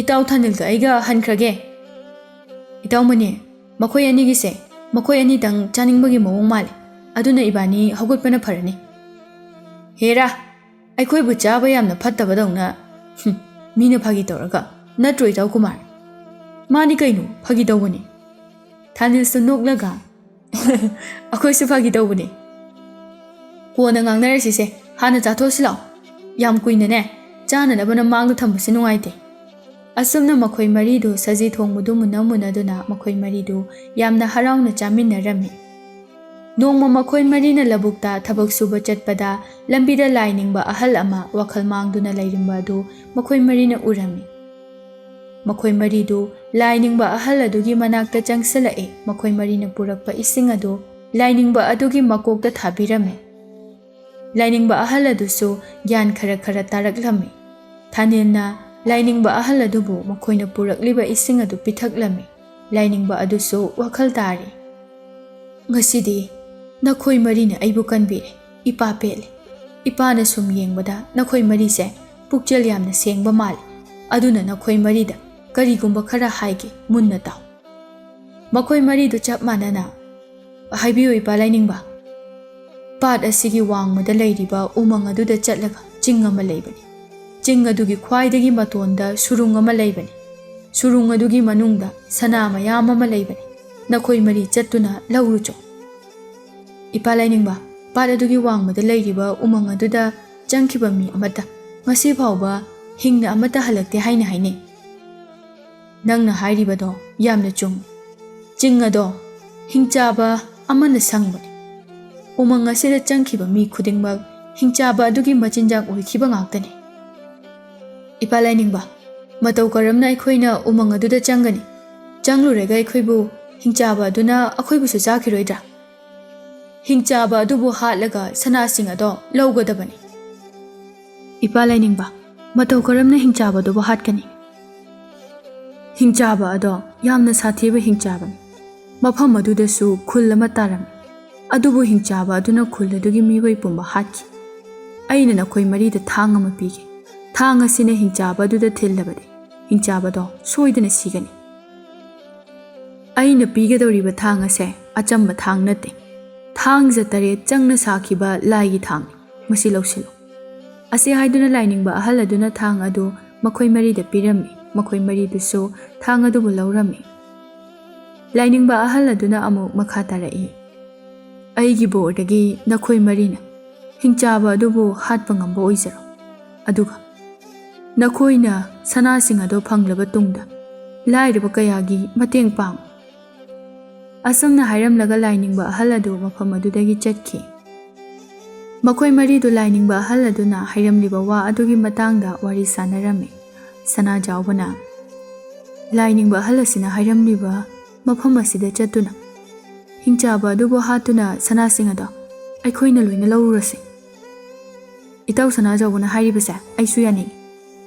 ꯏꯇꯥꯎ ꯊꯥꯅꯤꯜꯒ ꯑꯩꯒ ꯍꯟꯈ꯭ꯔꯒꯦ ꯏꯇꯥꯎ ꯃꯅꯤ ꯃꯈꯣꯏ ꯑꯅꯤꯒꯤꯁꯦ ꯃꯈꯣꯏ ꯑꯅꯤꯇꯪ ꯆꯥꯅꯤꯡꯕꯒꯤ ꯃꯑꯣꯡ ꯃꯥꯜꯂꯦ ꯑꯗꯨꯅ ꯏꯕꯥꯅꯤ ꯍꯧꯒꯠꯄꯅ ꯐꯔꯅꯤ ꯍꯦꯔꯥ ꯑꯩꯈꯣꯏꯕꯨ ꯆꯥꯕ ꯌꯥꯝꯅ ꯐꯠꯇꯕꯗꯧꯅ ꯃꯤꯅ ꯐꯥꯒꯤ ꯇꯧꯔꯒ ꯅꯠꯇ꯭ꯔꯣ ꯏꯇꯥꯎ ꯀꯨꯃꯥꯔ ꯃꯥꯅꯤ ꯀꯩꯅꯣ ꯐꯥꯒꯤ ꯇꯧꯕꯅꯤ ꯊꯥꯅꯤꯜꯁꯨ ꯅꯣꯛꯂꯒ ꯑꯩꯈꯣꯏꯁꯨ ꯐꯥꯒꯤ ꯇꯧꯕꯅꯤ ꯀꯣꯟꯅ ꯉꯥꯡꯅꯔꯁꯤꯁꯦ ꯍꯥꯟꯅ ꯆꯥꯊꯣꯛꯁꯤ ꯂꯥꯛꯑꯣ ꯌꯥꯝ ꯀꯨꯏꯅꯅꯦ ꯆꯥꯅꯅꯕꯅ ꯃꯥꯡꯗ ꯊꯝꯕꯁꯤ ꯅꯨꯡꯉꯥꯏꯇꯦ ꯑꯁꯨꯝꯅ ꯃꯈꯣꯏ ꯃꯔꯤꯗꯨ ꯁꯖꯤ ꯊꯣꯡꯕꯗꯨ ꯃꯨꯟꯅꯗꯨꯅ ꯃꯈꯣꯏ ꯃꯔꯤꯗꯨ ꯌꯥꯝꯅ ꯍꯔꯥꯎꯅ ꯆꯥꯃꯤꯟꯅꯔꯝꯃꯤ꯫ ꯅꯣꯡꯃ ꯃꯈꯣꯏ ꯃꯔꯤꯅ ꯂꯧꯕꯨꯛꯇ ꯊꯕꯛ ꯁꯨꯕ ꯆꯠꯄꯗ ꯂꯝꯕꯤꯗ ꯂꯥꯏ ꯅꯤꯡꯕ ꯑꯍꯜ ꯑꯃ ꯋꯥꯈꯜ ꯃꯥꯡꯗꯨꯅ ꯂꯩꯔꯝꯕ ꯑꯗꯨ ꯃꯈꯣꯏ ꯃꯔꯤꯅ ꯎꯔꯝꯃꯤ꯫ ꯃꯈꯣꯏ ꯃꯔꯤꯗꯨ ꯂꯥꯏ ꯅꯤꯡꯕ ꯑꯍꯜ ꯑꯗꯨꯒꯤ ꯃꯅꯥꯛꯇ ꯆꯪꯁꯤꯜꯂꯛꯏ꯫ ꯃꯈꯣꯏ ꯃꯔꯤꯅ ꯄꯨꯔꯛꯄ ꯏꯁꯤꯡ ꯑꯗꯨ ꯂꯥꯏꯅꯤꯡꯕ ꯑꯗꯨꯒꯤ ꯃꯀꯣꯛꯇ ꯊꯥꯕꯤꯔꯝꯃꯤ꯫ ꯂꯥꯏꯅꯤꯡꯕ ꯑꯍꯜ ꯑꯗꯨꯁꯨ ꯒ꯭ꯌꯥꯟ ꯈꯔ ꯇꯥꯔꯛꯂꯝꯃꯤ꯫ ꯊꯥꯅꯤꯜꯅ ꯂꯥꯏꯅꯤꯡꯕ ꯑꯍꯜ ꯑꯗꯨꯕꯨ ꯃꯈꯣꯏꯅ ꯄꯨꯔꯛꯂꯤꯕ ꯏꯁꯤꯡ ꯑꯗꯨ ꯄꯤꯊꯛꯂꯝꯃꯤ꯫ ꯂꯥꯏꯅꯤꯡꯕ ꯑꯗꯨꯁꯨ ꯋꯥꯈꯜ ꯇꯥꯔꯤ꯫ ꯉꯁꯤꯗꯤ ꯅꯈꯣꯏ ꯃꯔꯤꯅ ꯑꯩꯕꯨ ꯀꯟꯕꯤꯔꯦ, ꯏꯄꯥ ꯄꯦꯜꯂꯦ꯫ ꯏꯄꯥꯅ ꯁꯨꯝ ꯌꯦꯡꯕꯗ ꯅꯈꯣꯏ ꯃꯔꯤꯁꯦ ꯄꯨꯛꯆꯦꯜ ꯌꯥꯝꯅ ꯁꯦꯡꯕ ꯃꯥꯜꯂꯤ꯫ ꯑꯗꯨꯅ ꯅꯈꯣꯏ ꯃꯔꯤꯗ ꯀꯔꯤꯒꯨꯝꯕ ꯈꯔ ꯍꯥꯏꯒꯦ, ꯃꯨꯟꯅ ꯇꯥꯎ꯫ ꯃꯈꯣꯏ ꯃꯔꯤꯗꯨ ꯆꯞ ꯃꯥꯟꯅꯅ ꯍꯥꯏꯕꯤꯌꯨ ꯏꯄꯥ ꯂꯥꯏꯅꯤꯡꯕ꯫ ꯄꯥꯠ ꯑꯁꯤꯒꯤ ꯋꯥꯡꯃꯗ ꯂꯩꯔꯤꯕ ꯎꯃꯪ ꯑꯗꯨꯗ ꯆꯠꯂꯒ ꯆꯤꯡ ꯑꯃ ꯂꯩꯕꯅꯤ꯫ ꯆꯤꯡ ꯑꯗꯨꯒꯤ ꯈ꯭ꯋꯥꯏꯗꯒꯤ ꯃꯇꯣꯟꯗ ꯁꯨꯔꯨꯡ ꯑꯃ ꯂꯩꯕꯅꯤ꯫ ꯁꯨꯔꯨꯡ ꯑꯗꯨꯒꯤ ꯃꯅꯨꯡꯗ ꯁꯅꯥ ꯃꯌꯥꯝ ꯑꯃ ꯂꯩꯕꯅꯤ꯫ ꯅꯈꯣꯏ ꯃꯔꯤ ꯆꯠꯇꯨꯅ ꯂꯧꯔꯨꯆꯣ꯫ ꯏꯄꯥ ꯂꯥꯏꯅꯤꯡꯕ, ꯄꯥꯠ ꯑꯗꯨꯒꯤ ꯋꯥꯡꯃꯗ ꯂꯩꯔꯤꯕ ꯎꯃꯪ ꯑꯗꯨꯗ ꯆꯪꯈꯤꯕ ꯃꯤ ꯑꯃꯠꯇ ꯉꯁꯤ ꯐꯥꯎꯕ ꯍꯤꯡꯅ ꯑꯃꯠꯇ ꯍꯜꯂꯛꯇꯦ ꯍꯥꯏꯅ ꯍꯥꯏꯅꯩ꯫ ꯅꯪꯅ ꯍꯥꯏꯔꯤꯕꯗꯣ ꯌꯥꯝꯅ ꯆꯨꯝꯃꯤ꯫ ꯆꯤꯡ ꯑꯗꯣ ꯍꯤꯡꯆꯥꯕ ꯑꯃꯅ ꯁꯪꯕꯅꯤ꯫ ꯎꯃꯪ ꯑꯁꯤꯗ ꯆꯪꯈꯤꯕ ꯃꯤ ꯈꯨꯗꯤꯡꯃꯛ ꯍꯤꯡꯆꯥꯕ ꯑꯗꯨꯒꯤ ꯃꯆꯤꯟꯖꯥꯛ ꯑꯣꯏꯈꯤꯕ ꯉꯥꯛꯇꯅꯤ꯫ ꯏꯄꯥ ꯂꯥꯏꯅꯤꯡꯕ, ꯃꯇꯧ ꯀꯔꯝꯅ ꯑꯩꯈꯣꯏꯅ ꯎꯃꯪ ꯑꯗꯨꯗ ꯆꯪꯒꯅꯤ? ꯆꯪꯂꯨꯔꯒ ꯑꯩꯈꯣꯏꯕꯨ ꯍꯤꯡꯆꯥꯕ ꯑꯗꯨꯅ ꯑꯩꯈꯣꯏꯕꯨꯁꯨ ꯆꯥꯈꯤꯔꯣꯏꯗ꯭ꯔꯥ? ꯍꯤꯡꯆꯥꯕ ꯑꯗꯨꯕꯨ ꯍꯥꯠꯂꯒ ꯁꯅꯥꯁꯤꯡ ꯑꯗꯣ ꯂꯧꯒꯗꯕꯅꯤ꯫ ꯏꯄꯥ ꯂꯥꯏꯅꯤꯡꯕ, ꯃꯇꯧ ꯀꯔꯝꯅ ꯍꯤꯡꯆꯥꯕ ꯑꯗꯨꯕꯨ ꯍꯥꯠꯀꯅꯤ? ꯍꯤꯡꯆꯥꯕ ꯑꯗꯣ ꯌꯥꯝꯅ ꯁꯥꯊꯤꯕ ꯍꯤꯡꯆꯥꯕꯅꯤ꯫ ꯃꯐꯝ ꯑꯗꯨꯗꯁꯨ ꯈꯨꯜ ꯑꯃ ꯇꯥꯔꯝꯃꯤ꯫ ꯑꯗꯨꯕꯨ ꯍꯤꯡꯆꯥꯕ ꯑꯗꯨꯅ ꯈꯨꯜ ꯑꯗꯨꯒꯤ ꯃꯤꯑꯣꯏ ꯄꯨꯝꯕ ꯍꯥꯠꯈꯤ꯫ ꯑꯩꯅ ꯅꯈꯣꯏ ꯃꯔꯤꯗ ꯊꯥꯡ ꯑꯃ ꯄꯤꯒꯦ꯫ ꯊꯥꯡ ꯑꯁꯤꯅ ꯍꯤꯡꯆꯥꯕ ꯑꯗꯨꯗ ꯊꯤꯜꯂꯕꯗꯤ ꯍꯤꯡꯆꯥꯕꯗꯣ ꯁꯣꯏꯗꯅ ꯁꯤꯒꯅꯤ꯫ ꯑꯩꯅ ꯄꯤꯒꯗꯧꯔꯤꯕ ꯊꯥꯡ ꯑꯁꯦ ꯑꯆꯝꯕ ꯊꯥꯡ ꯅꯠꯇꯦ꯫ ꯊꯥꯡꯖ 8 ꯆꯪꯅ ꯁꯥꯈꯤꯕ ꯂꯥꯏꯒꯤ ꯊꯥꯡꯅꯤ꯫ ꯃꯁꯤ ꯂꯧꯁꯤꯜꯂꯨ꯫ ꯑꯁꯤ ꯍꯥꯏꯗꯨꯅ ꯂꯥꯏꯅꯤꯡꯕ ꯑꯍꯜ ꯑꯗꯨꯅ ꯊꯥꯡ ꯑꯗꯨ ꯃꯈꯣꯏ ꯃꯔꯤꯗ ꯄꯤꯔꯝꯃꯤ꯫ ꯃꯈꯣꯏ ꯃꯔꯤꯗꯨꯁꯨ ꯊꯥꯡ ꯑꯗꯨꯕꯨ ꯂꯧꯔꯝꯃꯤ꯫ ꯂꯥꯏꯅꯤꯡꯕ ꯑꯍꯜ ꯑꯗꯨꯅ ꯑꯃꯨꯛ ꯃꯈꯥ ꯇꯥꯔꯛꯏ꯫ ꯑꯩꯒꯤ ꯕꯣꯔꯗꯒꯤ ꯅꯈꯣꯏ ꯃꯔꯤꯅ ꯍꯤꯡꯆꯥꯕ ꯑꯗꯨꯕꯨ ꯍꯥꯠꯄ ꯉꯝꯕ ꯑꯣꯏꯖꯔꯣ꯫ ꯑꯗꯨꯒ ꯅꯈꯣꯏꯅ ꯁꯅꯥꯁꯤꯡ ꯑꯗꯨ ꯐꯪꯂꯕ ꯇꯨꯡꯗ ꯂꯥꯏꯔꯕ ꯀꯌꯥꯒꯤ ꯃꯇꯦꯡ ꯄꯥꯡꯉꯨ꯫ ꯑꯁꯨꯝꯅ ꯍꯥꯏꯔꯝꯂꯒ ꯂꯥꯏꯅꯤꯡꯕ ꯑꯍꯜ ꯑꯗꯨ ꯃꯐꯝ ꯑꯗꯨꯗꯒꯤ ꯆꯠꯈꯤ꯫ ꯃꯈꯣꯏ ꯃꯔꯤꯗꯨ ꯂꯥꯏꯅꯤꯡꯕ ꯑꯍꯜ ꯑꯗꯨꯅ ꯍꯥꯏꯔꯝꯂꯤꯕ ꯋꯥ ꯑꯗꯨꯒꯤ ꯃꯇꯥꯡꯗ ꯋꯥꯔꯤ ꯁꯥꯅꯔꯝꯃꯤ꯫ ꯁꯅꯥꯖꯥꯎꯕꯅ ꯂꯥꯏꯅꯤꯡꯕ ꯑꯍꯜ ꯑꯁꯤꯅ ꯍꯥꯏꯔꯝꯂꯤꯕ ꯃꯐꯝ ꯑꯁꯤꯗ ꯆꯠꯇꯨꯅ ꯍꯤꯡꯆꯥꯕ ꯑꯗꯨꯕꯨ ꯍꯥꯠꯇꯨꯅ ꯁꯅꯥꯁꯤꯡ ꯑꯗꯣ ꯑꯩꯈꯣꯏꯅ ꯂꯣꯏꯅ ꯂꯧꯔꯨꯔꯁꯤ꯫ ꯏꯇꯥꯎ ꯁꯅꯥꯖꯥꯎꯕꯅ ꯍꯥꯏꯔꯤꯕꯁꯦ ꯑꯩꯁꯨ ꯌꯥꯅꯤꯡꯉꯤ꯫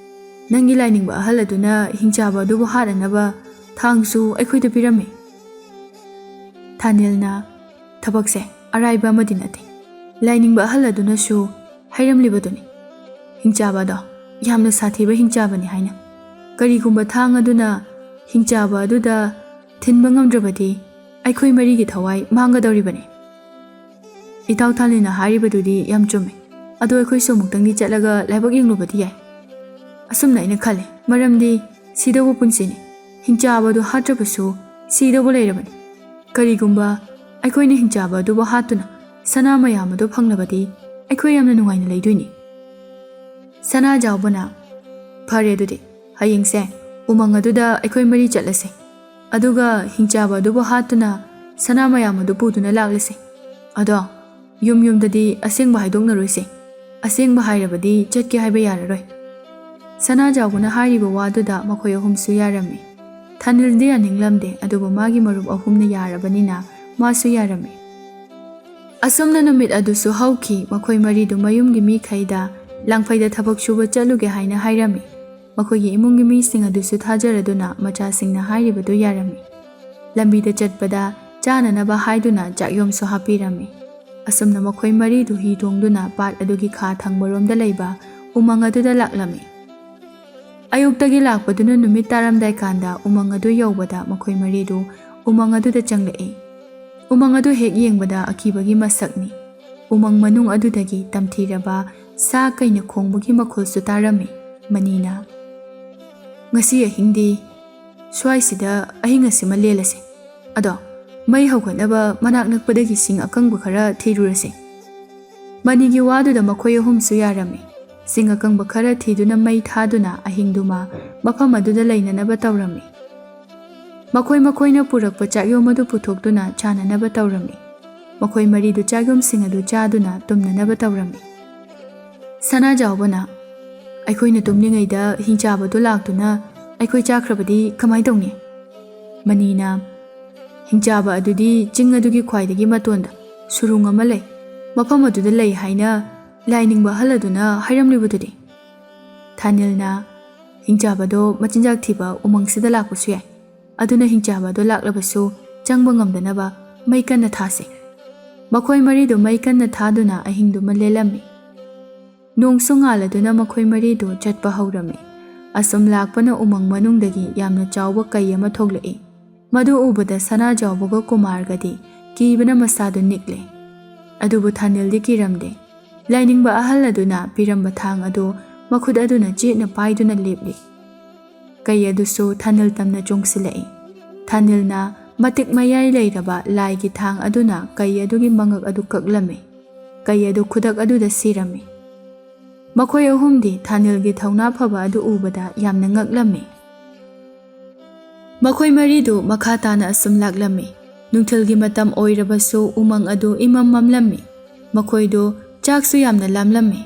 ꯅꯪꯒꯤ ꯂꯥꯏꯅꯤꯡꯕ ꯑꯍꯜ ꯑꯗꯨꯅ ꯍꯤꯡꯆꯥꯕ ꯑꯗꯨꯕꯨ ꯍꯥꯠꯅꯅꯕ ꯊꯥꯡꯁꯨ ꯑꯩꯈꯣꯏꯗ ꯄꯤꯔꯝꯃꯤ꯫ ꯊꯥꯅꯤꯜꯅ ꯊꯕꯛꯁꯦ ꯑꯔꯥꯏꯕ ꯑꯃꯗꯤ ꯅꯠꯇꯦ꯫ ꯂꯥꯏꯅꯤꯡꯕ ꯑꯍꯜ ꯑꯗꯨꯅꯁꯨ ꯍꯥꯏꯔꯝꯂꯤꯕꯗꯨꯅꯤ ꯍꯤꯡꯆꯥꯕ ꯑꯗꯣ ꯌꯥꯝꯅ ꯁꯥꯊꯤꯕ ꯍꯤꯡꯆꯥꯕꯅꯤ ꯍꯥꯏꯅ꯫ ꯀꯔꯤꯒꯨꯝꯕ ꯊꯥꯡ ꯑꯗꯨꯅ ꯍꯤꯡꯆꯥꯕ ꯑꯗꯨꯗ ꯊꯤꯟꯕ ꯉꯝꯗ꯭ꯔꯕꯗꯤ ꯑꯩꯈꯣꯏ ꯃꯔꯤꯒꯤ ꯊꯋꯥꯏ ꯃꯥꯡꯒꯗꯧꯔꯤꯕꯅꯤ꯫ ꯏꯇꯥꯎ ꯊꯥꯅꯤꯜꯅ ꯍꯥꯏꯔꯤꯕꯗꯨꯗꯤ ꯌꯥꯝ ꯆꯨꯝꯃꯤ꯫ ꯑꯗꯣ ꯑꯩꯈꯣꯏꯁꯨ ꯑꯃꯨꯛꯇꯪꯗꯤ ꯆꯠꯂꯒ ꯂꯥꯏꯕꯛ ꯌꯦꯡꯂꯨꯕꯗꯤ ꯌꯥꯏ꯫ ꯑꯁꯨꯝꯅ ꯑꯩꯅ ꯈꯜꯂꯤ꯫ ꯃꯔꯝꯗꯤ ꯁꯤꯗꯧꯕ ꯄꯨꯟꯁꯤꯅꯤ꯫ ꯍꯤꯡꯆꯥꯕ ꯑꯗꯨ ꯍꯥꯠꯇ꯭ꯔꯕꯁꯨ ꯁꯤꯗꯧꯕ ꯂꯩꯔꯕꯅꯤ꯫ ꯀꯔꯤꯒꯨꯝꯕ ꯑꯩꯈꯣꯏꯅ ꯍꯤꯡꯆꯥꯕ ꯑꯗꯨꯕꯨ ꯍꯥꯠꯇꯨꯅ ꯁꯅꯥ ꯃꯌꯥꯝ ꯑꯗꯨ ꯐꯪꯂꯕꯗꯤ ꯑꯩꯈꯣꯏ ꯌꯥꯝꯅ ꯅꯨꯡꯉꯥꯏꯅ ꯂꯩꯗꯣꯏꯅꯤ꯫ ꯁꯅꯥꯖꯥꯎꯕꯅ ꯐꯔꯦ ꯑꯗꯨꯗꯤ ꯍꯌꯦꯡꯁꯦ ꯎꯃꯪ ꯑꯗꯨꯗ ꯑꯩꯈꯣꯏ ꯃꯔꯤ ꯆꯠꯂꯁꯤ꯫ ꯑꯗꯨꯒ ꯍꯤꯡꯆꯥꯕ ꯑꯗꯨꯕꯨ ꯍꯥꯠꯇꯨꯅ ꯁꯅꯥ ꯃꯌꯥꯝ ꯑꯗꯨ ꯄꯨꯗꯨꯅ ꯂꯥꯛꯂꯁꯤ꯫ ꯑꯗꯣ ꯌꯨꯝꯗꯗꯤ ꯑꯁꯦꯡꯕ ꯍꯥꯏꯗꯣꯛꯅꯔꯣꯏꯁꯤ꯫ ꯑꯁꯦꯡꯕ ꯍꯥꯏꯔꯕꯗꯤ ꯆꯠꯀꯦ ꯍꯥꯏꯕ ꯌꯥꯔꯔꯣꯏ꯫ ꯁꯅꯥꯖꯥꯎꯕꯅ ꯍꯥꯏꯔꯤꯕ ꯋꯥꯗꯨꯗ ꯃꯈꯣꯏ ꯑꯍꯨꯝꯁꯨ ꯌꯥꯔꯝꯃꯤ꯫ ꯊꯥꯅꯤꯜꯗꯤ ꯌꯥꯅꯤꯡꯂꯝꯗꯦ꯫ ꯑꯗꯨꯕꯨ ꯃꯥꯒꯤ ꯃꯔꯨꯞ ꯑꯍꯨꯝꯅ ꯌꯥꯔꯕꯅꯤꯅ ꯃꯥꯁꯨ ꯌꯥꯔꯝꯃꯤ꯫ ꯑꯁꯨꯝꯅ ꯅꯨꯃꯤꯠ ꯑꯗꯨꯁꯨ ꯍꯧꯈꯤ꯫ ꯃꯈꯣꯏ ꯃꯔꯤꯗꯨ ꯃꯌꯨꯝꯒꯤ ꯃꯤꯈꯩꯗ ꯂꯪꯐꯩꯗ ꯊꯕꯛ ꯁꯨꯕ ꯆꯠꯂꯨꯒꯦ ꯍꯥꯏꯅ ꯍꯥꯏꯔꯝꯃꯤ꯫ ꯃꯈꯣꯏꯒꯤ ꯏꯃꯨꯡꯒꯤ ꯃꯤꯁꯤꯡ ꯑꯗꯨꯁꯨ ꯊꯥꯖꯔꯗꯨꯅ ꯃꯆꯥꯁꯤꯡꯅ ꯍꯥꯏꯔꯤꯕꯗꯨ ꯌꯥꯔꯝꯃꯤ꯫ ꯂꯝꯕꯤꯗ ꯆꯠꯄꯗ ꯆꯥꯅꯅꯕ ꯍꯥꯏꯗꯨꯅ ꯆꯥꯛꯌꯣꯝꯁꯨ ꯍꯥꯞꯄꯤꯔꯝꯃꯤ꯫ ꯑꯁꯨꯝꯅ ꯃꯈꯣꯏ ꯃꯔꯤꯗꯨ ꯍꯤ ꯇꯣꯡꯗꯨꯅ ꯄꯥꯠ ꯑꯗꯨꯒꯤ ꯈꯥ ꯊꯪꯕꯔꯣꯝꯗ ꯂꯩꯕ ꯎꯃꯪ ꯑꯗꯨꯗ ꯂꯥꯛꯂꯝꯃꯤ꯫ ꯑꯌꯨꯛꯇꯒꯤ ꯂꯥꯛꯄꯗꯨꯅ ꯅꯨꯃꯤꯠ ꯇꯥꯔꯝꯗꯥꯏ ꯀꯥꯟꯗ ꯎꯃꯪ ꯑꯗꯨ ꯌꯧꯕꯗ ꯃꯈꯣꯏ ꯃꯔꯤꯗꯨ ꯎꯃꯪ ꯑꯗꯨꯗ ꯆꯪꯂꯛꯏ꯫ ꯎꯃꯪ ꯑꯗꯨ ꯍꯦꯛ ꯌꯦꯡꯕꯗ ꯑꯀꯤꯕꯒꯤ ꯃꯁꯛꯅꯤ꯫ ꯎꯃꯪ ꯃꯅꯨꯡ ꯑꯗꯨꯗꯒꯤ ꯇꯝꯊꯤꯔꯕ ꯁꯥ ꯀꯩꯅ ꯈꯣꯡꯕꯒꯤ ꯃꯈꯣꯜꯁꯨ ꯇꯥꯔꯝꯃꯤ꯫ ꯃꯅꯤꯅ ꯉꯁꯤ ꯑꯍꯤꯡꯗꯤ ꯁ꯭ꯋꯥꯏꯁꯤꯗ ꯑꯍꯤꯡ ꯑꯁꯤꯃ ꯂꯦꯜꯂꯁꯤ꯫ ꯑꯗꯣ ꯃꯩ ꯍꯧꯒꯠꯅꯕ ꯃꯅꯥꯛ ꯅꯛꯄꯗꯒꯤ ꯁꯤꯡ ꯑꯀꯪꯕ ꯈꯔ ꯊꯤꯔꯨꯔꯁꯤ꯫ ꯃꯅꯤꯒꯤ ꯋꯥꯗꯨꯗ ꯃꯈꯣꯏ ꯑꯍꯨꯝꯁꯨ ꯌꯥꯔꯝꯃꯤ꯫ ꯁꯤꯡ ꯑꯀꯪꯕ ꯈꯔ ꯊꯤꯗꯨꯅ ꯃꯩ ꯊꯥꯗꯨꯅ ꯑꯍꯤꯡꯗꯨꯃ ꯃꯐꯝ ꯑꯗꯨꯗ ꯂꯩꯅꯅꯕ ꯇꯧꯔꯝꯃꯤ꯫ ꯃꯈꯣꯏꯅ ꯄꯨꯔꯛꯄ ꯆꯥꯛꯌꯣꯝ ꯑꯗꯨ ꯄꯨꯊꯣꯛꯇꯨꯅ ꯆꯥꯅꯅꯕ ꯇꯧꯔꯝꯃꯤ꯫ ꯃꯈꯣꯏ ꯃꯔꯤꯗꯨ ꯆꯥꯛꯌꯣꯝꯁꯤꯡ ꯑꯗꯨ ꯆꯥꯗꯨꯅ ꯇꯨꯝꯅꯅꯕ ꯇꯧꯔꯝꯃꯤ꯫ ꯁꯅꯥꯖꯥꯎꯕꯅ "ꯑꯩꯈꯣꯏꯅ ꯇꯨꯝꯂꯤꯉꯩꯗ ꯍꯤꯡꯆꯥꯕꯗꯨ ꯂꯥꯛꯇꯨꯅ ꯑꯩꯈꯣꯏ ꯆꯥꯈ꯭ꯔꯕꯗꯤ ꯀꯃꯥꯏ ꯇꯧꯅꯤ?" ꯃꯅꯤꯅ "ꯍꯤꯡꯆꯥꯕ ꯑꯗꯨꯗꯤ ꯆꯤꯡ ꯑꯗꯨꯒꯤ ꯈ꯭ꯋꯥꯏꯗꯒꯤ ꯃꯇꯣꯟꯗ ꯁꯨꯔꯨꯡ ꯑꯃ ꯂꯩ, ꯃꯐꯝ ꯑꯗꯨꯗ ꯂꯩ ꯍꯥꯏꯅ ꯂꯥꯏꯅꯤꯡꯕ ꯑꯍꯜ ꯑꯗꯨꯅ ꯍꯥꯏꯔꯝꯂꯤꯕꯗꯨꯗꯤ?" ꯊꯥꯅꯤꯜꯅ "ꯍꯤꯡꯆꯥꯕꯗꯣ ꯃꯆꯤꯟꯖꯥꯛ ꯊꯤꯕ ꯎꯃꯪꯁꯤꯗ ꯂꯥꯛꯄꯁꯨ ꯌꯥꯏ, ꯑꯗꯨꯅ ꯍꯤꯡꯆꯥꯕꯗꯣ ꯂꯥꯛꯂꯕꯁꯨ ꯆꯪꯕ ꯉꯝꯗꯅꯕ ꯃꯩ ꯀꯟꯅ ꯊꯥꯁꯤ." ꯃꯈꯣꯏ ꯃꯔꯤꯗꯨ ꯃꯩ ꯀꯟꯅ ꯊꯥꯗꯨꯅ ꯑꯍꯤꯡꯗꯨꯃ ꯂꯦꯜꯂꯝꯃꯤ꯫ ꯅꯣꯡꯁꯨ ꯉꯥꯜꯂꯗꯨꯅ ꯃꯈꯣꯏ ꯃꯔꯤꯗꯨ ꯆꯠꯄ ꯍꯧꯔꯝꯃꯤ꯫ ꯑꯁꯨꯝ ꯂꯥꯛꯄꯅ ꯎꯃꯪ ꯃꯅꯨꯡꯗꯒꯤ ꯌꯥꯝꯅ ꯆꯥꯎꯕ ꯀꯩ ꯑꯃ ꯊꯣꯛꯂꯛꯏ꯫ ꯃꯗꯨ ꯎꯕꯗ ꯁꯅꯥꯖꯥꯎꯕꯒ ꯀꯨꯃꯥꯔꯒꯗꯤ ꯀꯤꯕꯅ ꯃꯁꯥꯗꯨ ꯅꯤꯛꯂꯦ꯫ ꯑꯗꯨꯕꯨ ꯊꯥꯅꯤꯜꯗꯤ ꯀꯤꯔꯝꯗꯦ꯫ ꯂꯥꯏꯅꯤꯡꯕ ꯑꯍꯜ ꯑꯗꯨꯅ ꯄꯤꯔꯝꯕ ꯊꯥꯡ ꯑꯗꯨ ꯃꯈꯨꯠ ꯑꯗꯨꯅ ꯆꯦꯠꯅ ꯄꯥꯏꯗꯨꯅ ꯂꯦꯞꯂꯤ꯫ ꯀꯩ ꯑꯗꯨꯁꯨ ꯊꯥꯅꯤꯜ ꯇꯝꯅ ꯆꯣꯡꯁꯤꯜꯂꯛꯏ꯫ ꯊꯥꯅꯤꯜꯅ ꯃꯇꯤꯛ ꯃꯌꯥꯏ ꯂꯩꯔꯕ ꯂꯥꯏꯒꯤ ꯊꯥꯡ ꯑꯗꯨꯅ ꯀꯩ ꯑꯗꯨꯒꯤ ꯃꯉꯛ ꯑꯗꯨ ꯀꯛꯂꯝꯃꯤ꯫ ꯀꯩ ꯑꯗꯨ ꯈꯨꯗꯛ ꯑꯗꯨꯗ ꯁꯤꯔꯝꯃꯤ꯫ ꯃꯈꯣꯏ ꯑꯍꯨꯝꯗꯤ ꯊꯥꯅꯤꯜꯒꯤ ꯊꯧꯅꯥ ꯐꯕ ꯑꯗꯨ ꯎꯕꯗ ꯌꯥꯝꯅ ꯉꯛꯂꯝꯃꯤ꯫ ꯃꯈꯣꯏ ꯃꯔꯤꯗꯨ ꯃꯈꯥ ꯇꯥꯅ ꯑꯁꯨꯝ ꯂꯥꯛꯂꯝꯃꯤ꯫ ꯅꯨꯡꯊꯤꯜꯒꯤ ꯃꯇꯝ ꯑꯣꯏꯔꯕꯁꯨ ꯎꯃꯪ ꯑꯗꯨ ꯏꯃꯝ ꯃꯝꯂꯝꯃꯤ꯫ ꯃꯈꯣꯏꯗꯨ ꯆꯥꯛꯁꯨ ꯌꯥꯝꯅ ꯂꯥꯝꯂꯝꯃꯤ꯫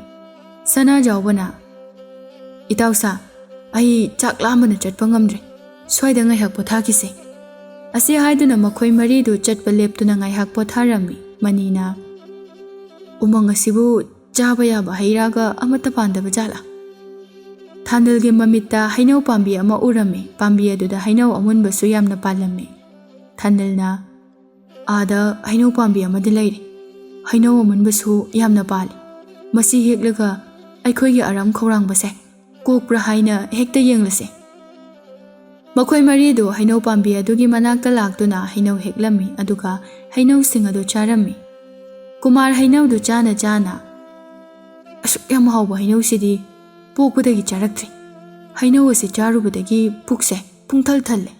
ꯁꯅꯥꯖꯥꯎꯕꯅ "ꯏꯇꯥꯎꯁꯥ, ꯑꯩ ꯆꯥꯛ ꯂꯥꯝꯕꯅ ꯆꯠꯄ ꯉꯝꯗ꯭ꯔꯦ, ꯁ꯭ꯋꯥꯏꯗ ꯉꯥꯏꯍꯥꯛ ꯄꯣꯊꯥꯈꯤꯁꯤ." ꯑꯁꯤ ꯍꯥꯏꯗꯨꯅ ꯃꯈꯣꯏ ꯃꯔꯤꯗꯨ ꯆꯠꯄ ꯂꯦꯞꯇꯨꯅ ꯉꯥꯏꯍꯥꯛ ꯄꯣꯊꯥꯔꯝꯃꯤ꯫ ꯃꯅꯤꯅ "ꯎꯃꯪ ꯑꯁꯤꯕꯨ ꯆꯥꯕ ꯌꯥꯕ ꯍꯩꯔꯥꯒ ꯑꯃꯠꯇ ꯄꯥꯟꯗꯕ ꯖꯥꯠꯂꯥ?" ꯊꯥꯅꯤꯜꯒꯤ ꯃꯃꯤꯠꯇ ꯍꯩꯅꯧ ꯄꯥꯝꯕꯤ ꯑꯃ ꯎꯔꯝꯃꯤ꯫ ꯄꯥꯝꯕꯤ ꯑꯗꯨꯗ ꯍꯩꯅꯧ ꯑꯃꯨꯟꯕꯁꯨ ꯌꯥꯝꯅ ꯄꯥꯜꯂꯝꯃꯤ꯫ ꯊꯥꯅꯤꯜꯅ "ꯑꯥꯗ ꯍꯩꯅꯧ ꯄꯥꯝꯕꯤ ꯑꯃꯗꯤ ꯂꯩꯔꯦ, ꯍꯩꯅꯧ ꯑꯃꯨꯟꯕꯁꯨ ꯌꯥꯝꯅ ꯄꯥꯜꯂꯤ, ꯃꯁꯤ ꯍꯦꯛꯂꯒ ꯑꯩꯈꯣꯏꯒꯤ ꯑꯔꯥꯝ ꯈꯧꯔꯥꯡꯕꯁꯦ ꯀꯣꯛꯄ꯭ꯔꯥ ꯍꯥꯏꯅ ꯍꯦꯛꯇ ꯌꯦꯡꯂꯁꯤ." ꯃꯈꯣꯏ ꯃꯔꯤꯗꯨ ꯍꯩꯅꯧ ꯄꯥꯝꯕꯤ ꯑꯗꯨꯒꯤ ꯃꯅꯥꯛꯇ ꯂꯥꯛꯇꯨꯅ ꯍꯩꯅꯧ ꯍꯦꯛꯂꯝꯃꯤ, ꯑꯗꯨꯒ ꯍꯩꯅꯧꯁꯤꯡ ꯑꯗꯨ ꯆꯥꯔꯝꯃꯤ꯫ ꯀꯨꯃꯥꯔ ꯍꯩꯅꯧꯗꯨ ꯆꯥꯅ ꯆꯥꯅ "ꯑꯁꯨꯛ ꯌꯥꯝ ꯍꯥꯎꯕ ꯍꯩꯅꯧꯁꯤꯗꯤ ꯄꯣꯛꯄꯗꯒꯤ ꯆꯥꯔꯛꯇ꯭ꯔꯤ, ꯍꯩꯅꯧ ꯑꯁꯤ ꯆꯥꯔꯨꯕꯗꯒꯤ ꯄꯨꯛꯁꯦ ꯄꯨꯡꯊꯜ ꯊꯜꯂꯦ."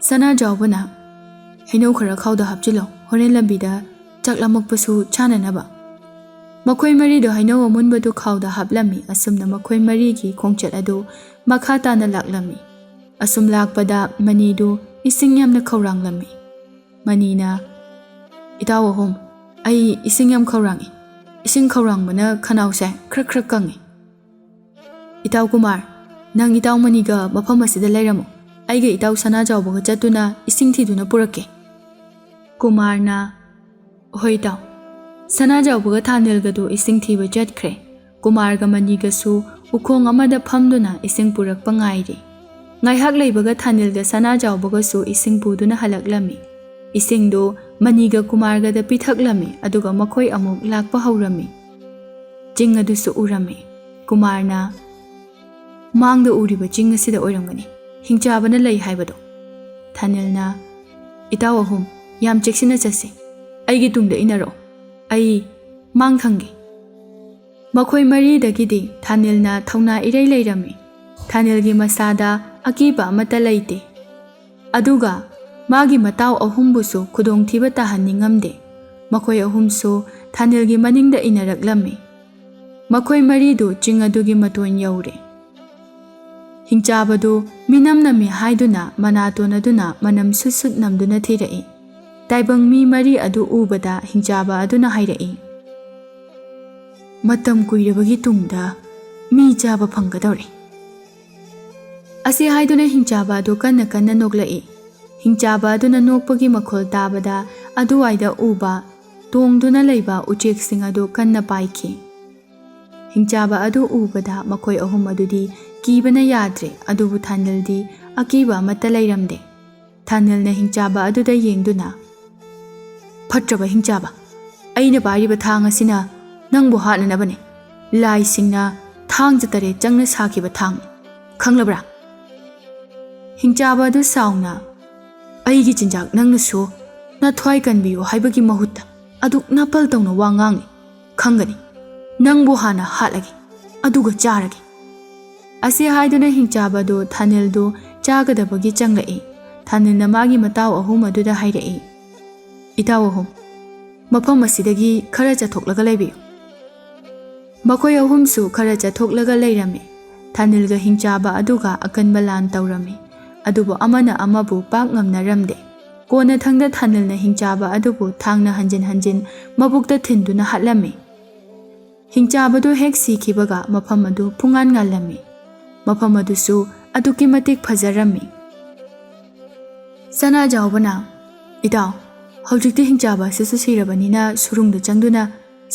ꯁꯅꯥꯖꯥꯎꯕꯅ "ꯍꯩꯅꯧ ꯈꯔ ꯈꯥꯎꯗ ꯍꯥꯞꯆꯤꯜꯂꯣ, ꯍꯣꯔꯦꯟ ꯂꯝꯕꯤꯗ ꯆꯥꯛ ꯂꯥꯝꯃꯛꯄꯁꯨ ꯆꯥꯅꯅꯕ." ꯃꯈꯣꯏ ꯃꯔꯤꯗꯨ ꯍꯩꯅꯧ ꯑꯃꯨꯟꯕꯗꯨ ꯈꯥꯎꯗ ꯍꯥꯞꯂꯝꯃꯤ꯫ ꯑꯁꯨꯝꯅ ꯃꯈꯣꯏ ꯃꯔꯤꯒꯤ ꯈꯣꯡꯆꯠ ꯑꯗꯨ ꯃꯈꯥ ꯇꯥꯅ ꯂꯥꯛꯂꯝꯃꯤ꯫ ꯑꯁꯨꯝ ꯂꯥꯛꯄꯗ ꯃꯅꯤꯗꯨ ꯏꯁꯤꯡ ꯌꯥꯝꯅ ꯈꯧꯔꯥꯡꯂꯝꯃꯤ꯫ ꯃꯅꯤꯅ "ꯏꯇꯥꯎ ꯑꯍꯨꯝ, ꯑꯩ ꯏꯁꯤꯡ ꯌꯥꯝ ꯈꯧꯔꯥꯡꯏ, ꯏꯁꯤꯡ ꯈꯧꯔꯥꯡꯕꯅ ꯈꯅꯥꯎꯁꯦ ꯈ꯭ꯔꯛ ꯀꯪꯏ." "ꯏꯇꯥꯎ ꯀꯨꯃꯥꯔ, ꯅꯪ ꯏꯇꯥꯎ ꯃꯅꯤꯒ ꯃꯐꯝ ꯑꯁꯤꯗ ꯂꯩꯔꯝꯃꯨ, ꯑꯩꯒ ꯏꯇꯥꯎ ꯁꯅꯥꯖꯥꯎꯕꯒ ꯆꯠꯇꯨꯅ ꯏꯁꯤꯡ ꯊꯤꯗꯨꯅ ꯄꯨꯔꯛꯀꯦ." ꯀꯨꯃꯥꯔꯅ "ꯍꯣꯏ ꯏꯇꯥꯎ." ꯁꯅꯥꯖꯥꯎꯕꯒ ꯊꯥꯅꯤꯜꯒꯗꯨ ꯏꯁꯤꯡ ꯊꯤꯕ ꯆꯠꯈ꯭ꯔꯦ꯫ ꯀꯨꯃꯥꯔꯒ ꯃꯅꯤꯒꯁꯨ ꯎꯈꯣꯡ ꯑꯃꯗ ꯐꯝꯗꯨꯅ ꯏꯁꯤꯡ ꯄꯨꯔꯛꯄ ꯉꯥꯏꯔꯤ꯫ ꯉꯥꯏꯍꯥꯛ ꯂꯩꯕꯒ ꯊꯥꯅꯤꯜꯒ ꯁꯅꯥꯖꯥꯎꯕꯒꯁꯨ ꯏꯁꯤꯡ ꯄꯨꯗꯨꯅ ꯍꯜꯂꯛꯂꯝꯃꯤ꯫ ꯏꯁꯤꯡꯗꯨ ꯃꯅꯤꯒ ꯀꯨꯃꯥꯔꯒꯗ ꯄꯤꯊꯛꯂꯝꯃꯤ, ꯑꯗꯨꯒ ꯃꯈꯣꯏ ꯑꯃꯨꯛ ꯂꯥꯛꯄ ꯍꯧꯔꯝꯃꯤ꯫ ꯆꯤꯡ ꯑꯗꯨꯁꯨ ꯎꯔꯝꯃꯤ꯫ ꯀꯨꯃꯥꯔꯅ "ꯃꯥꯡꯗ ꯎꯔꯤꯕ ꯆꯤꯡ ꯑꯁꯤꯗ ꯑꯣꯏꯔꯝꯒꯅꯤ ꯍꯤꯡꯆꯥꯕꯅ ꯂꯩ ꯍꯥꯏꯕꯗꯣ." ꯊꯥꯅꯤꯜꯅ "ꯏꯇꯥꯎ ꯑꯍꯨꯝ, ꯌꯥꯝ ꯆꯦꯛꯁꯤꯟꯅ ꯆꯠꯁꯤ, ꯑꯩꯒꯤ ꯇꯨꯡꯗ ꯏꯟꯅꯔꯛꯑꯣ, ꯑꯩ ꯃꯥꯡ ꯊꯪꯒꯦ." ꯃꯈꯣꯏ ꯃꯔꯤꯗꯒꯤꯗꯤ ꯊꯥꯅꯤꯜꯅ ꯊꯧꯅꯥ ꯏꯔꯩ ꯂꯩꯔꯝꯃꯤ꯫ ꯊꯥꯅꯤꯜꯒꯤ ꯃꯁꯥꯗ ꯑꯀꯤꯕ ꯑꯃꯠꯇ ꯂꯩꯇꯦ, ꯑꯗꯨꯒ ꯃꯥꯒꯤ ꯃꯇꯥꯎ ꯑꯍꯨꯝꯕꯨꯁꯨ ꯈꯨꯗꯣꯡꯊꯤꯕ ꯇꯥꯍꯟꯅꯤꯡꯉꯝꯗꯦ꯫ ꯃꯈꯣꯏ ꯑꯍꯨꯝꯁꯨ ꯊꯥꯅꯤꯜꯒꯤ ꯃꯅꯤꯡꯗ ꯏꯟꯅꯔꯛꯂꯝꯃꯤ꯫ ꯃꯈꯣꯏ ꯃꯔꯤꯗꯨ ꯆꯤꯡ ꯑꯗꯨꯒꯤ ꯃꯇꯣꯟ ꯌꯧꯔꯦ꯫ ꯍꯤꯡꯆꯥꯕꯗꯨ ꯃꯤꯅꯝ ꯅꯝꯃꯤ ꯍꯥꯏꯗꯨꯅ ꯃꯅꯥꯇꯣꯟ ꯑꯗꯨꯅ ꯃꯅꯝ ꯁꯨꯠ ꯅꯝꯗꯨꯅ ꯊꯤꯔꯛꯏ꯫ ꯇꯥꯏꯕꯪ ꯃꯤ ꯃꯔꯤ ꯑꯗꯨ ꯎꯕꯗ ꯍꯤꯡꯆꯥꯕ ꯑꯗꯨꯅ ꯍꯥꯏꯔꯛꯏ, "ꯃꯇꯝ ꯀꯨꯏꯔꯕꯒꯤ ꯇꯨꯡꯗ ꯃꯤ ꯆꯥꯕ ꯐꯪꯒꯗꯧꯔꯦ." ꯑꯁꯤ ꯍꯥꯏꯗꯨꯅ ꯍꯤꯡꯆꯥꯕ ꯑꯗꯨ ꯀꯟꯅ ꯀꯟꯅ ꯅꯣꯛꯂꯛꯏ꯫ ꯍꯤꯡꯆꯥꯕ ꯑꯗꯨꯅ ꯅꯣꯛꯄꯒꯤ ꯃꯈꯣꯜ ꯇꯥꯕꯗ ꯑꯗꯨꯋꯥꯏꯗ ꯎꯕ ꯇꯣꯡꯗꯨꯅ ꯂꯩꯕ ꯎꯆꯦꯛꯁꯤꯡ ꯑꯗꯨ ꯀꯟꯅ ꯄꯥꯏꯈꯤ꯫ ꯍꯤꯡꯆꯥꯕ ꯑꯗꯨ ꯎꯕꯗ ꯃꯈꯣꯏ ꯑꯍꯨꯝ ꯑꯗꯨꯗꯤ ꯀꯤꯕꯅ ꯌꯥꯗ꯭ꯔꯦ, ꯑꯗꯨꯕꯨ ꯊꯥꯅꯤꯜꯗꯤ ꯑꯀꯤꯕ ꯑꯃꯠꯇ ꯂꯩꯔꯝꯗꯦ꯫ ꯊꯥꯅꯤꯜꯅ ꯍꯤꯡꯆꯥꯕ ꯑꯗꯨꯗ ꯌꯦꯡꯗꯨꯅ "ꯐꯠꯇ꯭ꯔꯕ ꯍꯤꯡꯆꯥꯕ, ꯑꯩꯅ ꯄꯥꯏꯔꯤꯕ ꯊꯥꯡ ꯑꯁꯤꯅ ꯅꯪꯕꯨ ꯍꯥꯠꯅꯅꯕꯅꯤ, ꯂꯥꯏꯁꯤꯡꯅ ꯊꯥꯡꯖ 8 ꯆꯪꯅ ꯁꯥꯈꯤꯕ ꯊꯥꯡꯅꯤ, ꯈꯪꯂꯕ꯭ꯔꯥ?" ꯍꯤꯡꯆꯥꯕ ꯑꯗꯨ ꯁꯥꯎꯅ "ꯑꯩꯒꯤ ꯆꯤꯟꯖꯥꯛ ꯅꯪꯅꯁꯨ ꯅꯊ꯭ꯋꯥꯏ ꯀꯟꯕꯤꯌꯨ ꯍꯥꯏꯕꯒꯤ ꯃꯍꯨꯠꯇ ꯑꯗꯨꯛ ꯅꯥꯄꯜ ꯇꯧꯅ ꯋꯥ ꯉꯥꯡꯏ, ꯈꯪꯒꯅꯤ, ꯅꯪꯕꯨ ꯍꯥꯟꯅ ꯍꯥꯠꯂꯒꯦ, ꯑꯗꯨꯒ ꯆꯥꯔꯒꯦ." ꯑꯁꯤ ꯍꯥꯏꯗꯨꯅ ꯍꯤꯡꯆꯥꯕꯗꯨ ꯊꯥꯅꯤꯜꯗꯨ ꯆꯥꯒꯗꯕꯒꯤ ꯆꯪꯂꯛꯏ꯫ ꯊꯥꯅꯤꯜꯅ ꯃꯥꯒꯤ ꯃꯇꯥꯎ ꯑꯍꯨꯝ ꯑꯗꯨꯗ ꯍꯥꯏꯔꯛꯏ, "ꯏꯇꯥꯎ ꯑꯍꯨꯝ, ꯃꯐꯝ ꯑꯁꯤꯗꯒꯤ ꯈꯔ ꯆꯠꯊꯣꯛꯂꯒ ꯂꯩꯕꯤꯌꯨ." ꯃꯈꯣꯏ ꯑꯍꯨꯝꯁꯨ ꯈꯔ ꯆꯠꯊꯣꯛꯂꯒ ꯂꯩꯔꯝꯃꯤ꯫ ꯊꯥꯅꯤꯜꯒ ꯍꯤꯡꯆꯥꯕ ꯑꯗꯨꯒ ꯑꯀꯟꯕ ꯂꯥꯟ ꯇꯧꯔꯝꯃꯤ, ꯑꯗꯨꯕꯨ ꯑꯃꯅ ꯑꯃꯕꯨ ꯄꯥꯛ ꯉꯝꯅꯔꯝꯗꯦ꯫ ꯀꯣꯟꯅ ꯊꯪꯗ ꯊꯥꯅꯤꯜꯅ ꯍꯤꯡꯆꯥꯕ ꯑꯗꯨꯕꯨ ꯊꯥꯡꯅ ꯍꯟꯖꯤꯟ ꯍꯟꯖꯤꯟ ꯃꯕꯨꯛꯇ ꯊꯤꯟꯗꯨꯅ ꯍꯥꯠꯂꯝꯃꯤ꯫ ꯍꯤꯡꯆꯥꯕꯗꯨ ꯍꯦꯛ ꯁꯤꯈꯤꯕꯒ ꯃꯐꯝ ꯑꯗꯨ ꯄꯨꯡꯉꯥꯟ ꯉꯥꯜꯂꯝꯃꯤ꯫ ꯃꯐꯝ ꯑꯗꯨꯁꯨ ꯑꯗꯨꯛꯀꯤ ꯃꯇꯤꯛ ꯐꯖꯔꯝꯃꯤ꯫ ꯁꯅꯥꯖꯥꯎꯕꯅ, "ꯏꯇꯥꯎ, ꯍꯧꯖꯤꯛꯇꯤ ꯍꯤꯡꯆꯥꯕ ꯑꯁꯤꯁꯨ ꯁꯤꯔꯕꯅꯤꯅ ꯁꯨꯔꯨꯡꯗ ꯆꯪꯗꯨꯅ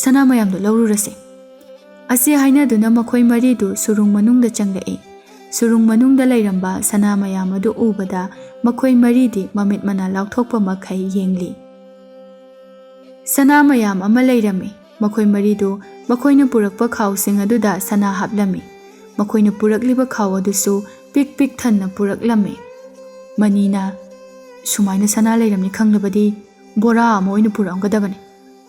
ꯁꯅꯥ ꯃꯌꯥꯝꯗꯨ ꯂꯧꯔꯨꯔꯁꯤ." ꯑꯁꯤ ꯍꯥꯏꯅꯗꯨꯅ ꯃꯈꯣꯏ ꯃꯔꯤꯗꯨ ꯁꯨꯔꯨꯡ ꯃꯅꯨꯡꯗ ꯆꯪꯂꯛꯏ꯫ ꯁꯨꯔꯨꯡ ꯃꯅꯨꯡꯗ ꯂꯩꯔꯝꯕ ꯁꯅꯥ ꯃꯌꯥꯝ ꯑꯗꯨ ꯎꯕꯗ ꯃꯈꯣꯏ ꯃꯔꯤꯗꯤ ꯃꯃꯤꯠ ꯃꯅꯥ ꯂꯥꯎꯊꯣꯛꯄ ꯃꯈꯩ ꯌꯦꯡꯂꯤ꯫ ꯁꯅꯥ ꯃꯌꯥꯝ ꯑꯃ ꯂꯩꯔꯝꯃꯤ꯫ ꯃꯈꯣꯏ ꯃꯔꯤꯗꯨ ꯃꯈꯣꯏꯅ ꯄꯨꯔꯛꯄ ꯈꯥꯎꯁꯤꯡ ꯑꯗꯨꯗ ꯁꯅꯥ ꯍꯥꯞꯂꯝꯃꯤ꯫ ꯃꯈꯣꯏꯅ ꯄꯨꯔꯛꯂꯤꯕ ꯈꯥꯎ ꯑꯗꯨꯁꯨ ꯄꯤꯛ ꯄꯤꯛ ꯊꯟꯅ ꯄꯨꯔꯛꯂꯝꯃꯤ꯫ ꯃꯅꯤꯅ, "ꯁꯨꯃꯥꯏꯅ ꯁꯅꯥ ꯂꯩꯔꯝꯅꯤ ꯈꯪꯂꯕꯗꯤ ꯕꯣꯔꯥ ꯑꯃ ꯑꯣꯏꯅ ꯄꯨꯔꯛꯑꯝꯒꯗꯕꯅꯤ꯫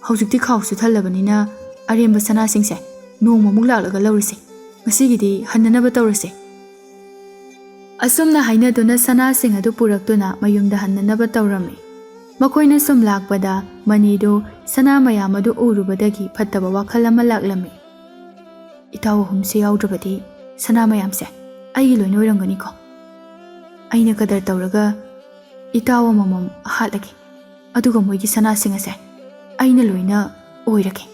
ꯍꯧꯖꯤꯛꯇꯤ ꯈꯥꯎꯁꯨ ꯊꯜꯂꯕꯅꯤꯅ ꯑꯔꯦꯝꯕ ꯁꯅꯥꯁꯤꯡꯁꯦ ꯅꯣꯡꯃꯃꯨꯛ ꯂꯥꯛꯂꯒ ꯂꯧꯔꯁꯤ꯫ ꯉꯁꯤꯒꯤꯗꯤ ꯍꯟꯅꯅꯕ ꯇꯧꯔꯁꯤ." ꯑꯁꯨꯝꯅ ꯍꯥꯏꯅꯗꯨꯅ ꯁꯅꯥꯁꯤꯡ ꯑꯗꯨ ꯄꯨꯔꯛꯇꯨꯅ ꯃꯌꯨꯝꯗ ꯍꯟꯅꯅꯕ ꯇꯧꯔꯝꯃꯤ꯫ ꯃꯈꯣꯏꯅ ꯁꯨꯝ ꯂꯥꯛꯄꯗ ꯃꯅꯤꯗꯨ ꯁꯅꯥ ꯃꯌꯥꯝ ꯑꯗꯨ ꯎꯔꯨꯕꯗꯒꯤ ꯐꯠꯇꯕ ꯋꯥꯈꯜ ꯑꯃ ꯂꯥꯛꯂꯝꯃꯤ꯫ "ꯏꯇꯥꯎ ꯑꯍꯨꯝꯁꯦ ꯌꯥꯎꯗ꯭ꯔꯕꯗꯤ ꯁꯅꯥ ꯃꯌꯥꯝꯁꯦ ꯑꯩꯒꯤ ꯂꯣꯏꯅ ꯑꯣꯏꯔꯝꯒꯅꯤꯀꯣ? ꯑꯩꯅ ꯀꯗꯔ ꯇꯧꯔꯒ ꯏꯇꯥꯎ ꯑꯃꯃꯝ ꯍꯥꯠꯂꯒꯦ, ꯑꯗꯨꯒ ꯃꯣꯏꯒꯤ ꯁꯅꯥꯁꯤꯡ ꯑꯁꯦ ꯑꯩꯅ ꯂꯣꯏꯅ ꯑꯣꯏꯔꯒꯦ."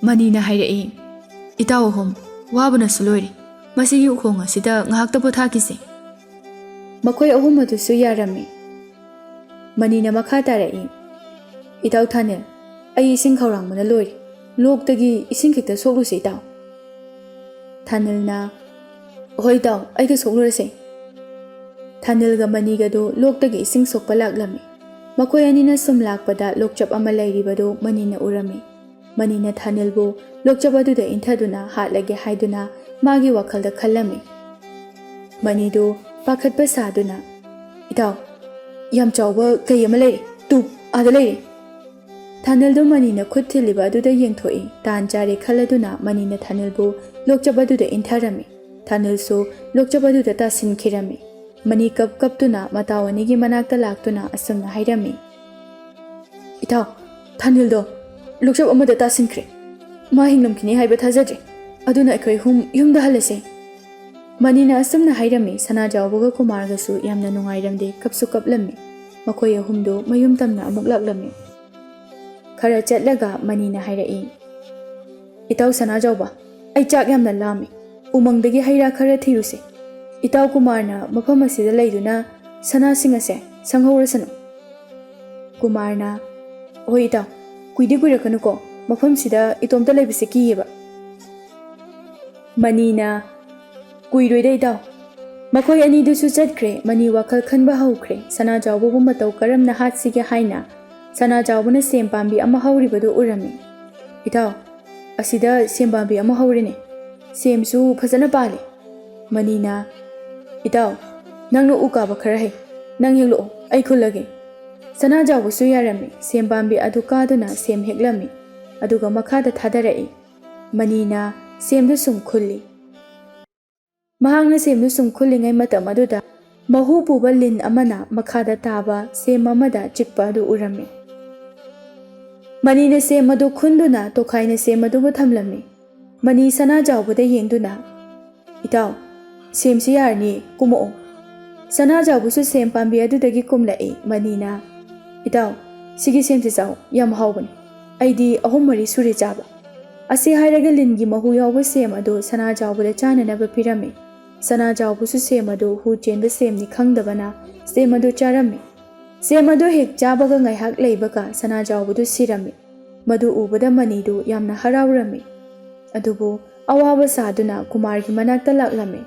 ꯃꯅꯤꯅ ꯍꯥꯏꯔꯛꯏ, "ꯏꯇꯥꯎ ꯑꯍꯨꯝ, ꯋꯥꯕꯅꯁꯨ ꯂꯣꯏꯔꯦ, ꯃꯁꯤꯒꯤ ꯎꯈꯣꯡ ꯑꯁꯤꯗ ꯉꯥꯏꯍꯥꯛꯇ ꯄꯣꯊꯥꯈꯤꯁꯤ." ꯃꯈꯣꯏ ꯑꯍꯨꯝ ꯑꯗꯨꯁꯨ ꯌꯥꯔꯝꯃꯤ꯫ ꯃꯅꯤꯅ ꯃꯈꯥ ꯇꯥꯔꯛꯏ, "ꯏꯇꯥꯎ ꯊꯥꯅꯤꯜ, ꯑꯩ ꯏꯁꯤꯡ ꯈꯧꯔꯥꯡꯕꯅ ꯂꯣꯏꯔꯦ, ꯂꯣꯛꯇꯒꯤ ꯏꯁꯤꯡ ꯈꯤꯇ ꯁꯣꯛꯂꯨꯁꯤ ꯏꯇꯥꯎ." ꯊꯥꯅꯤꯜꯅ, "ꯍꯣꯏ ꯏꯇꯥꯎ, ꯑꯩꯒ ꯁꯣꯛꯂꯨꯔꯁꯤ." ꯊꯥꯅꯤꯜꯒ ꯃꯅꯤꯒꯗꯨ ꯂꯣꯛꯇꯒꯤ ꯏꯁꯤꯡ ꯁꯣꯛꯄ ꯂꯥꯛꯂꯝꯃꯤ꯫ ꯃꯈꯣꯏ ꯑꯅꯤꯅ ꯁꯨꯝ ꯂꯥꯛꯄꯗ ꯂꯣꯛꯆꯞ ꯑꯃ ꯂꯩꯔꯤꯕꯗꯨ ꯃꯅꯤꯅ ꯎꯔꯝꯃꯤ꯫ ꯃꯅꯤꯅ ꯊꯥꯅꯤꯜꯕꯨ ꯂꯣꯛꯆꯞ ꯑꯗꯨꯗ ꯏꯟꯊꯗꯨꯅ ꯍꯥꯠꯂꯒꯦ ꯍꯥꯏꯗꯨꯅ ꯃꯥꯒꯤ ꯋꯥꯈꯜꯗ ꯈꯜꯂꯝꯃꯤ꯫ ꯃꯅꯤꯗꯨ ꯄꯥꯈꯠꯄ ꯁꯥꯗꯨꯅ, "ꯏꯇꯥꯎ, ꯌꯥꯝ ꯆꯥꯎꯕ ꯀꯩ ꯑꯃ ꯂꯩꯔꯦ, ꯇꯨ ꯑꯥꯗ ꯂꯩꯔꯦ." ꯊꯥꯅꯤꯜꯗꯨ ꯃꯅꯤꯅ ꯈꯨꯠ ꯊꯤꯜꯂꯤꯕ ꯑꯗꯨꯗ ꯌꯦꯡꯊꯣꯛꯏ꯫ ꯇꯥꯟ ꯆꯥꯔꯦ ꯈꯜꯂꯗꯨꯅ ꯃꯅꯤꯅ ꯊꯥꯅꯤꯜꯕꯨ ꯂꯣꯛꯆꯞ ꯑꯗꯨꯗ ꯏꯟꯊꯔꯝꯃꯤ꯫ ꯊꯥꯅꯤꯜꯁꯨ ꯂꯣꯛꯆꯞ ꯑꯗꯨꯗ ꯇꯥꯁꯤꯟꯈꯤꯔꯝꯃꯤ꯫ ꯃꯅꯤ ꯀꯞꯇꯨꯅ ꯃꯇꯥꯎ ꯑꯅꯤꯒꯤ ꯃꯅꯥꯛꯇ ꯂꯥꯛꯇꯨꯅ ꯑꯁꯨꯝꯅ ꯍꯥꯏꯔꯝꯃꯤ, "ꯏꯇꯥꯎ, ꯊꯥꯅꯤꯜꯗꯣ ꯂꯣꯛꯆꯞ ꯑꯃꯗ ꯇꯥꯁꯤꯟꯈ꯭ꯔꯦ꯫ ꯃꯥ ꯍꯤꯡꯂꯝꯈꯤꯅꯤ ꯍꯥꯏꯕ ꯊꯥꯖꯗ꯭ꯔꯦ, ꯑꯗꯨꯅ ꯑꯩꯈꯣꯏ ꯑꯍꯨꯝ ꯌꯨꯝꯗ ꯍꯜꯂꯁꯦ." ꯃꯅꯤꯅ ꯑꯁꯨꯝꯅ ꯍꯥꯏꯔꯝꯃꯤ꯫ ꯁꯅꯥꯖꯥꯎꯕꯒ ꯀꯨꯃꯥꯔꯒꯁꯨ ꯌꯥꯝꯅ ꯅꯨꯡꯉꯥꯏꯔꯝꯗꯦ, ꯀꯞꯁꯨ ꯀꯞꯂꯝꯃꯤ꯫ ꯃꯈꯣꯏ ꯑꯍꯨꯝꯗꯨ ꯃꯌꯨꯝ ꯇꯝꯅ ꯑꯃꯨꯛ ꯂꯥꯛꯂꯝꯃꯤ꯫ ꯈꯔ ꯆꯠꯂꯒ ꯃꯅꯤꯅ ꯍꯥꯏꯔꯛꯏ, "ꯏꯇꯥꯎ ꯁꯅꯥꯖꯥꯎꯕ, ꯑꯩ ꯆꯥꯛ ꯌꯥꯝꯅ ꯂꯥꯝꯃꯤ, ꯎꯃꯪꯗꯒꯤ ꯍꯩ ꯔꯥ ꯈꯔ ꯊꯤꯔꯨꯁꯤ꯫ ꯏꯇꯥꯎ ꯀꯨꯃꯥꯔꯅ ꯃꯐꯝ ꯑꯁꯤꯗ ꯂꯩꯗꯨꯅ ꯁꯅꯥꯁꯤꯡ ꯑꯁꯦ ꯁꯪꯍꯧꯔꯁꯅꯨ." ꯀꯨꯃꯥꯔꯅ, "ꯍꯣꯏ ꯏꯇꯥꯎ, ꯀꯨꯏꯗꯤ ꯀꯨꯏꯔꯛꯀꯅꯨꯀꯣ, ꯃꯐꯝꯁꯤꯗ ꯏꯇꯣꯝꯇ ꯂꯩꯕꯁꯦ ꯀꯤꯌꯦꯕ." ꯃꯅꯤꯅ, "ꯀꯨꯏꯔꯣꯏꯗ ꯏꯇꯥꯎ." ꯃꯈꯣꯏ ꯑꯅꯤꯗꯨꯁꯨ ꯆꯠꯈ꯭ꯔꯦ꯫ ꯃꯅꯤ ꯋꯥꯈꯜ ꯈꯟꯕ ꯍꯧꯈ꯭ꯔꯦ꯫ ꯁꯅꯥꯖꯥꯎꯕꯕꯨ ꯃꯇꯧ ꯀꯔꯝꯅ ꯍꯥꯠꯁꯤꯒꯦ ꯍꯥꯏꯅ ꯁꯅꯥꯖꯥꯎꯕꯅ ꯁꯦꯝ ꯄꯥꯝꯕꯤ ꯑꯃ ꯍꯧꯔꯤꯕꯗꯨ ꯎꯔꯝꯃꯤ꯫ "ꯏꯇꯥꯎ, ꯑꯁꯤꯗ ꯁꯦꯝ ꯄꯥꯝꯕꯤ ꯑꯃ ꯍꯧꯔꯤꯅꯦ, ꯁꯦꯝꯁꯨ ꯐꯖꯅ ꯄꯥꯜꯂꯤ." ꯃꯅꯤꯅ, "ꯏꯇꯥꯎ, ꯅꯪꯅ ꯎ ꯀꯥꯕ ꯈꯔ ꯍꯩ, ꯅꯪ ꯍꯦꯛꯂꯛꯑꯣ, ꯑꯩ ꯈꯨꯜꯂꯒꯦ." ꯁꯅꯥꯖꯥꯎꯕꯁꯨ ꯌꯥꯔꯝꯃꯤ꯫ ꯁꯦꯝ ꯄꯥꯝꯕꯤ ꯑꯗꯨ ꯀꯥꯗꯨꯅ ꯁꯦꯝ ꯍꯦꯛꯂꯝꯃꯤ, ꯑꯗꯨꯒ ꯃꯈꯥꯗ ꯊꯥꯗꯔꯛꯏ꯫ ꯃꯅꯤꯅ ꯁꯦꯝꯗꯨ ꯁꯨꯝ ꯈꯨꯜꯂꯤ꯫ ꯃꯍꯥꯛꯅ ꯁꯦꯝꯗꯨ ꯁꯨꯝ ꯈꯨꯜꯂꯤꯉꯩ ꯃꯇꯝ ꯑꯗꯨꯗ ꯃꯍꯨ ꯄꯨꯕ ꯂꯤꯟ ꯑꯃꯅ ꯃꯈꯥꯗ ꯇꯥꯕ ꯁꯦꯝ ꯑꯃꯗ ꯆꯤꯛꯄ ꯑꯗꯨ ꯎꯔꯝꯃꯤ꯫ ꯃꯅꯤꯅ ꯁꯦꯝ ꯑꯗꯨ ꯈꯨꯟꯗꯨꯅ ꯇꯣꯈꯥꯏꯅ ꯁꯦꯝ ꯑꯗꯨꯕꯨ ꯊꯝꯂꯝꯃꯤ꯫ ꯃꯅꯤ ꯁꯅꯥꯖꯥꯎꯕꯗ ꯌꯦꯡꯗꯨꯅ, "ꯏꯇꯥꯎ, ꯁꯦꯝꯁꯤ ꯌꯥꯔꯅꯤꯌꯦ, ꯀꯨꯝꯃꯛꯑꯣ." ꯁꯅꯥꯖꯥꯎꯕꯁꯨ ꯁꯦꯝ ꯄꯥꯝꯕꯤ ꯑꯗꯨꯗꯒꯤ ꯀꯨꯝꯂꯛꯏ꯫ ꯃꯅꯤꯅ, "ꯏꯇꯥꯎ, ꯁꯤꯒꯤ ꯁꯦꯝꯁꯤ ꯆꯥꯎ, ꯌꯥꯝ ꯍꯥꯎꯕꯅꯤ, ꯑꯩꯗꯤ 3-4 ꯁꯨꯔꯦ ꯆꯥꯕ." ꯑꯁꯤ ꯍꯥꯏꯔꯒ ꯂꯤꯟꯒꯤ ꯃꯍꯨ ꯌꯥꯎꯕ ꯁꯦꯝ ꯑꯗꯨ ꯁꯅꯥꯖꯥꯎꯕꯗ ꯆꯥꯅꯅꯕ ꯄꯤꯔꯝꯃꯤ꯫ ꯁꯅꯥꯖꯥꯎꯕꯁꯨ ꯁꯦꯝ ꯑꯗꯨ ꯍꯨ ꯆꯦꯟꯕ ꯁꯦꯝꯅꯤ ꯈꯪꯗꯕꯅ ꯁꯦꯝ ꯑꯗꯨ ꯆꯥꯔꯝꯃꯤ꯫ ꯁꯦꯝ ꯑꯗꯨ ꯍꯦꯛ ꯆꯥꯕꯒ ꯉꯥꯏꯍꯥꯛ ꯂꯩꯕꯒ ꯁꯅꯥꯖꯥꯎꯕꯗꯨ ꯁꯤꯔꯝꯃꯤ꯫ ꯃꯗꯨ ꯎꯕꯗ ꯃꯅꯤꯗꯨ ꯌꯥꯝꯅ ꯍꯔꯥꯎꯔꯝꯃꯤ꯫ ꯑꯗꯨꯕꯨ ꯑꯋꯥꯕ ꯁꯥꯗꯨꯅ ꯀꯨꯃꯥꯔꯒꯤ ꯃꯅꯥꯛꯇ ꯂꯥꯛꯂꯝꯃꯤ꯫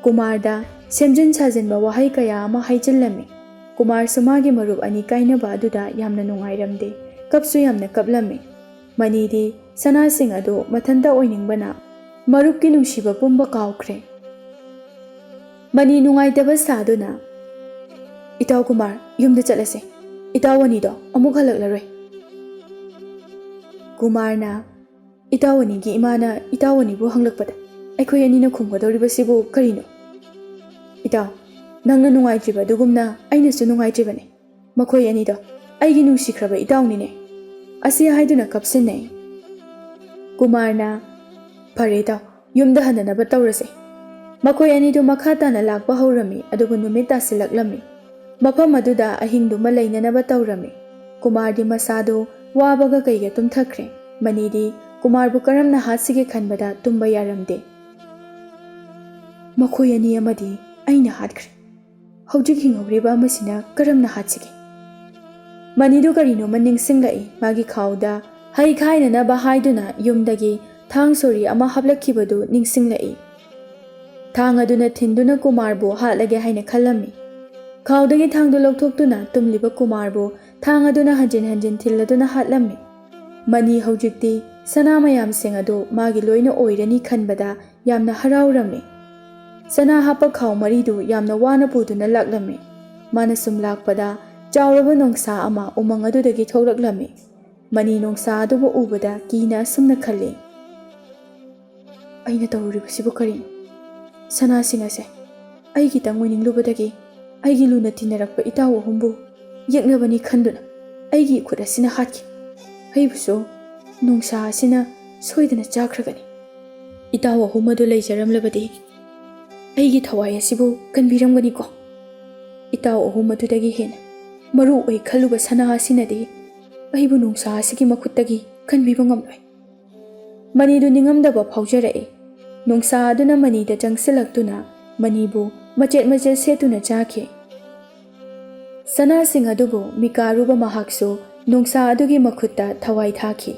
ꯀꯨꯃꯥꯔꯗ ꯁꯦꯝꯖꯤꯟ ꯁꯥꯖꯤꯟꯕ ꯋꯥꯍꯩ ꯀꯌꯥ ꯑꯃ ꯍꯥꯏꯖꯤꯜꯂꯝꯃꯤ꯫ ꯀꯨꯃꯥꯔꯁꯨ ꯃꯥꯒꯤ ꯃꯔꯨꯞ ꯑꯅꯤ ꯀꯥꯏꯅꯕ ꯑꯗꯨꯗ ꯌꯥꯝꯅ ꯅꯨꯡꯉꯥꯏꯔꯝꯗꯦ, ꯀꯞꯁꯨ ꯌꯥꯝꯅ ꯀꯞꯂꯝꯃꯤ꯫ ꯃꯅꯤꯗꯤ ꯁꯅꯥꯁꯤꯡ ꯑꯗꯨ ꯃꯊꯟꯇ ꯑꯣꯏꯅꯤꯡꯕꯅ ꯃꯔꯨꯞꯀꯤ ꯅꯨꯡꯁꯤꯕ ꯄꯨꯝꯕ ꯀꯥꯎꯈ꯭ꯔꯦ꯫ ꯃꯅꯤ ꯅꯨꯡꯉꯥꯏꯇꯕ ꯁꯥꯗꯨꯅ, "ꯏꯇꯥꯎ ꯀꯨꯃꯥꯔ, ꯌꯨꯝꯗ ꯆꯠꯂꯁꯦ, ꯏꯇꯥꯎ ꯑꯅꯤꯗꯣ ꯑꯃꯨꯛ ꯍꯜꯂꯛꯂꯔꯣꯏ." ꯀꯨꯃꯥꯔꯅ, "ꯏꯇꯥꯎ ꯑꯅꯤꯒꯤ ꯏꯃꯥꯅ ꯏꯇꯥꯎ ꯑꯅꯤꯕꯨ ꯍꯪꯂꯛꯄꯗ ꯑꯩꯈꯣꯏ ꯑꯅꯤꯅ ꯈꯨꯝꯒꯗꯧꯔꯤꯕꯁꯤꯕꯨ ꯀꯔꯤꯅꯣ? ꯏꯇꯥꯎ, ꯅꯪꯅ ꯅꯨꯡꯉꯥꯏꯇ꯭ꯔꯤꯕ ꯑꯗꯨꯒꯨꯝꯅ ꯑꯩꯅꯁꯨ ꯅꯨꯡꯉꯥꯏꯇ꯭ꯔꯤꯕꯅꯤ꯫ ꯃꯈꯣꯏ ꯑꯅꯤꯗꯣ ꯑꯩꯒꯤ ꯅꯨꯡꯁꯤꯈ꯭ꯔꯕ ꯏꯇꯥꯎꯅꯤꯅꯦ." ꯑꯁꯤ ꯍꯥꯏꯗꯨꯅ ꯀꯞꯁꯤꯟꯅꯩ꯫ ꯀꯨꯃꯥꯔꯅ ꯐꯔꯦ ꯏꯇꯥꯎ ꯌꯨꯝꯗ ꯍꯟꯅꯅꯕ ꯇꯧꯔꯁꯦ ꯃꯈꯣꯏ ꯑꯅꯤꯗꯨ ꯃꯈꯥ ꯇꯥꯅ ꯂꯥꯛꯄ ꯍꯧꯔꯝꯃꯤ ꯑꯗꯨꯕꯨ ꯅꯨꯃꯤꯠ ꯇꯥꯁꯤꯜꯂꯛꯂꯝꯃꯤ ꯃꯐꯝ ꯑꯗꯨꯗ ꯑꯍꯤꯡꯗꯨꯃ ꯂꯩꯅꯅꯕ ꯇꯧꯔꯝꯃꯤ ꯀꯨꯃꯥꯔꯗꯤ ꯃꯁꯥꯗꯨ ꯋꯥꯕꯒ ꯀꯩꯒ ꯇꯨꯝꯊꯈ꯭ꯔꯦ ꯃꯅꯤꯗꯤ ꯀꯨꯃꯥꯔꯕꯨ ꯀꯔꯝꯅ ꯍꯥꯠꯁꯤꯒꯦ ꯈꯟꯕꯗ ꯇꯨꯝꯕ ꯌꯥꯔꯝꯗꯦ ꯃꯈꯣꯏ ꯑꯅꯤ ꯑꯃꯗꯤ ꯑꯩꯅ ꯍꯥꯠꯈ꯭ꯔꯦ ꯍꯧꯖꯤꯛ ꯍꯤꯡꯍꯧꯔꯤꯕ ꯑꯃꯁꯤꯅ ꯀꯔꯝꯅ ꯍꯥꯠꯁꯤꯒꯦ ꯃꯅꯤꯗꯨ ꯀꯔꯤꯅꯣꯃ ꯅꯤꯡꯁꯤꯡꯂꯛꯏ ꯃꯥꯒꯤ ꯈꯥꯎꯗ ꯍꯩ ꯈꯥꯏꯅꯅꯕ ꯍꯥꯏꯗꯨꯅ ꯌꯨꯝꯗꯒꯤ ꯊꯥꯡ ꯁꯣꯔꯤ ꯑꯃ ꯍꯥꯞꯂꯛꯈꯤꯕꯗꯨ ꯅꯤꯡꯁꯤꯡꯂꯛꯏ ꯊꯥꯡ ꯑꯗꯨꯅ ꯊꯤꯟꯗꯨꯅ ꯀꯨꯃꯥꯔꯕꯨ ꯍꯥꯠꯂꯒꯦ ꯍꯥꯏꯅ ꯈꯜꯂꯝꯃꯤ ꯈꯥꯎꯗꯒꯤ ꯊꯥꯡꯗꯨ ꯂꯧꯊꯣꯛꯇꯨꯅ ꯇꯨꯝꯂꯤꯕ ꯀꯨꯃꯥꯔꯕꯨ ꯊꯥꯡ ꯑꯗꯨꯅ ꯍꯟꯖꯤꯟ ꯍꯟꯖꯤन ꯊꯤꯜꯂꯗꯨꯅ ꯍꯥꯠꯂꯝꯃꯤ ꯃꯅꯤ ꯍꯧꯖꯤꯛꯇꯤ ꯁꯅꯥ ꯃꯌꯥꯝꯁꯤꯡ ꯑꯗꯨ ꯃꯥꯒꯤ ꯂꯣꯏꯅ ꯑꯣꯏꯔꯅꯤ ꯈꯟꯕꯗ ꯌꯥꯝꯅ ꯍꯔꯥꯎꯔꯝꯃꯤ ꯁꯅꯥ ꯍꯥꯞꯄ ꯈꯥꯎ ꯃꯔꯤꯗꯨ ꯌꯥꯝꯅ ꯋꯥꯅ ꯄꯨꯗꯨꯅ ꯂꯥꯛꯂꯝꯃꯤ ꯃꯥꯅ ꯁꯨꯝ ꯂꯥꯛꯄꯗ ꯆꯥꯎꯔꯕ ꯅꯣꯡꯁꯥ ꯑꯃ ꯎꯃꯪ ꯑꯗꯨꯗꯒꯤ ꯊꯣꯛꯂꯛꯂꯝꯃꯤ ꯃꯅꯤ ꯅꯣꯡꯁꯥ ꯑꯗꯨꯕꯨ ꯎꯕꯗ ꯀꯤꯅ ꯑꯁꯨꯝꯅ ꯈꯜꯂꯤ ꯑꯩꯅ ꯇꯧꯔꯤꯕꯁꯤꯕꯨ ꯀꯔꯤꯅꯣ ꯁꯅꯥꯁꯤꯡ ꯑꯁꯦ ꯑꯩꯒꯤꯇꯪ ꯑꯣꯏꯅꯤꯡꯂꯨꯕꯗꯒꯤ ꯑꯩꯒꯤ ꯂꯨꯅ ꯇꯤꯟꯅꯔꯛꯄ ꯏꯇꯥꯎ ꯑꯍꯨꯝꯕꯨ ꯌꯦꯛꯅꯕꯅꯤ ꯈꯟꯗꯨꯅ ꯑꯩꯒꯤ ꯏꯈꯨꯠ ꯑꯁꯤꯅ ꯍꯥꯠꯈꯤ ꯑꯩꯕꯨꯁꯨ ꯅꯣꯡꯁꯥ ꯑꯁꯤꯅ ꯁꯣꯏꯗꯅ ꯆꯥꯈ꯭ꯔꯒꯅꯤ ꯏꯇꯥꯎ ꯑꯍꯨꯝ ꯑꯗꯨ ꯂꯩꯖꯔꯝꯂꯕꯗꯤ ꯑꯩꯒꯤ ꯊꯋꯥꯏ ꯑꯁꯤꯕꯨ ꯀꯟꯕꯤꯔꯝꯒꯅꯤꯀꯣ ꯏꯇꯥꯎ ꯑꯍꯨꯝ ꯑꯗꯨꯗꯒꯤ ꯍꯦꯟꯅ ꯃꯔꯨ ꯑꯣꯏ ꯈꯜꯂꯨꯕ ꯁꯅꯥ ꯑꯁꯤꯅꯗꯤ ꯑꯩꯕꯨ ꯅꯣꯡꯁꯥ ꯑꯁꯤꯒꯤ ꯃꯈꯨꯠꯇꯒꯤ ꯀꯟꯕꯤꯕ ꯉꯝꯂꯣꯏ ꯃꯅꯤꯗꯨ ꯅꯤꯡꯉꯝꯗꯕ ꯐꯥꯎꯖꯔꯛꯏ ꯅꯣꯡꯁꯥ ꯑꯗꯨꯅ ꯃꯅꯤꯗ ꯆꯪꯁꯤꯜꯂꯛꯇꯨꯅ ꯃꯅꯤꯕꯨ ꯃꯆꯦꯠ ꯃꯆꯦꯠ ꯁꯦꯠꯇꯨꯅ ꯆꯥꯈꯤ ꯁꯅꯥꯁꯤꯡ ꯑꯗꯨꯕꯨ ꯃꯤꯀꯥꯔꯨꯕ ꯃꯍꯥꯛꯁꯨ ꯅꯣꯡꯁꯥ ꯑꯗꯨꯒꯤ ꯃꯈꯨꯠꯇ ꯊꯋꯥꯏ ꯊꯥꯈꯤ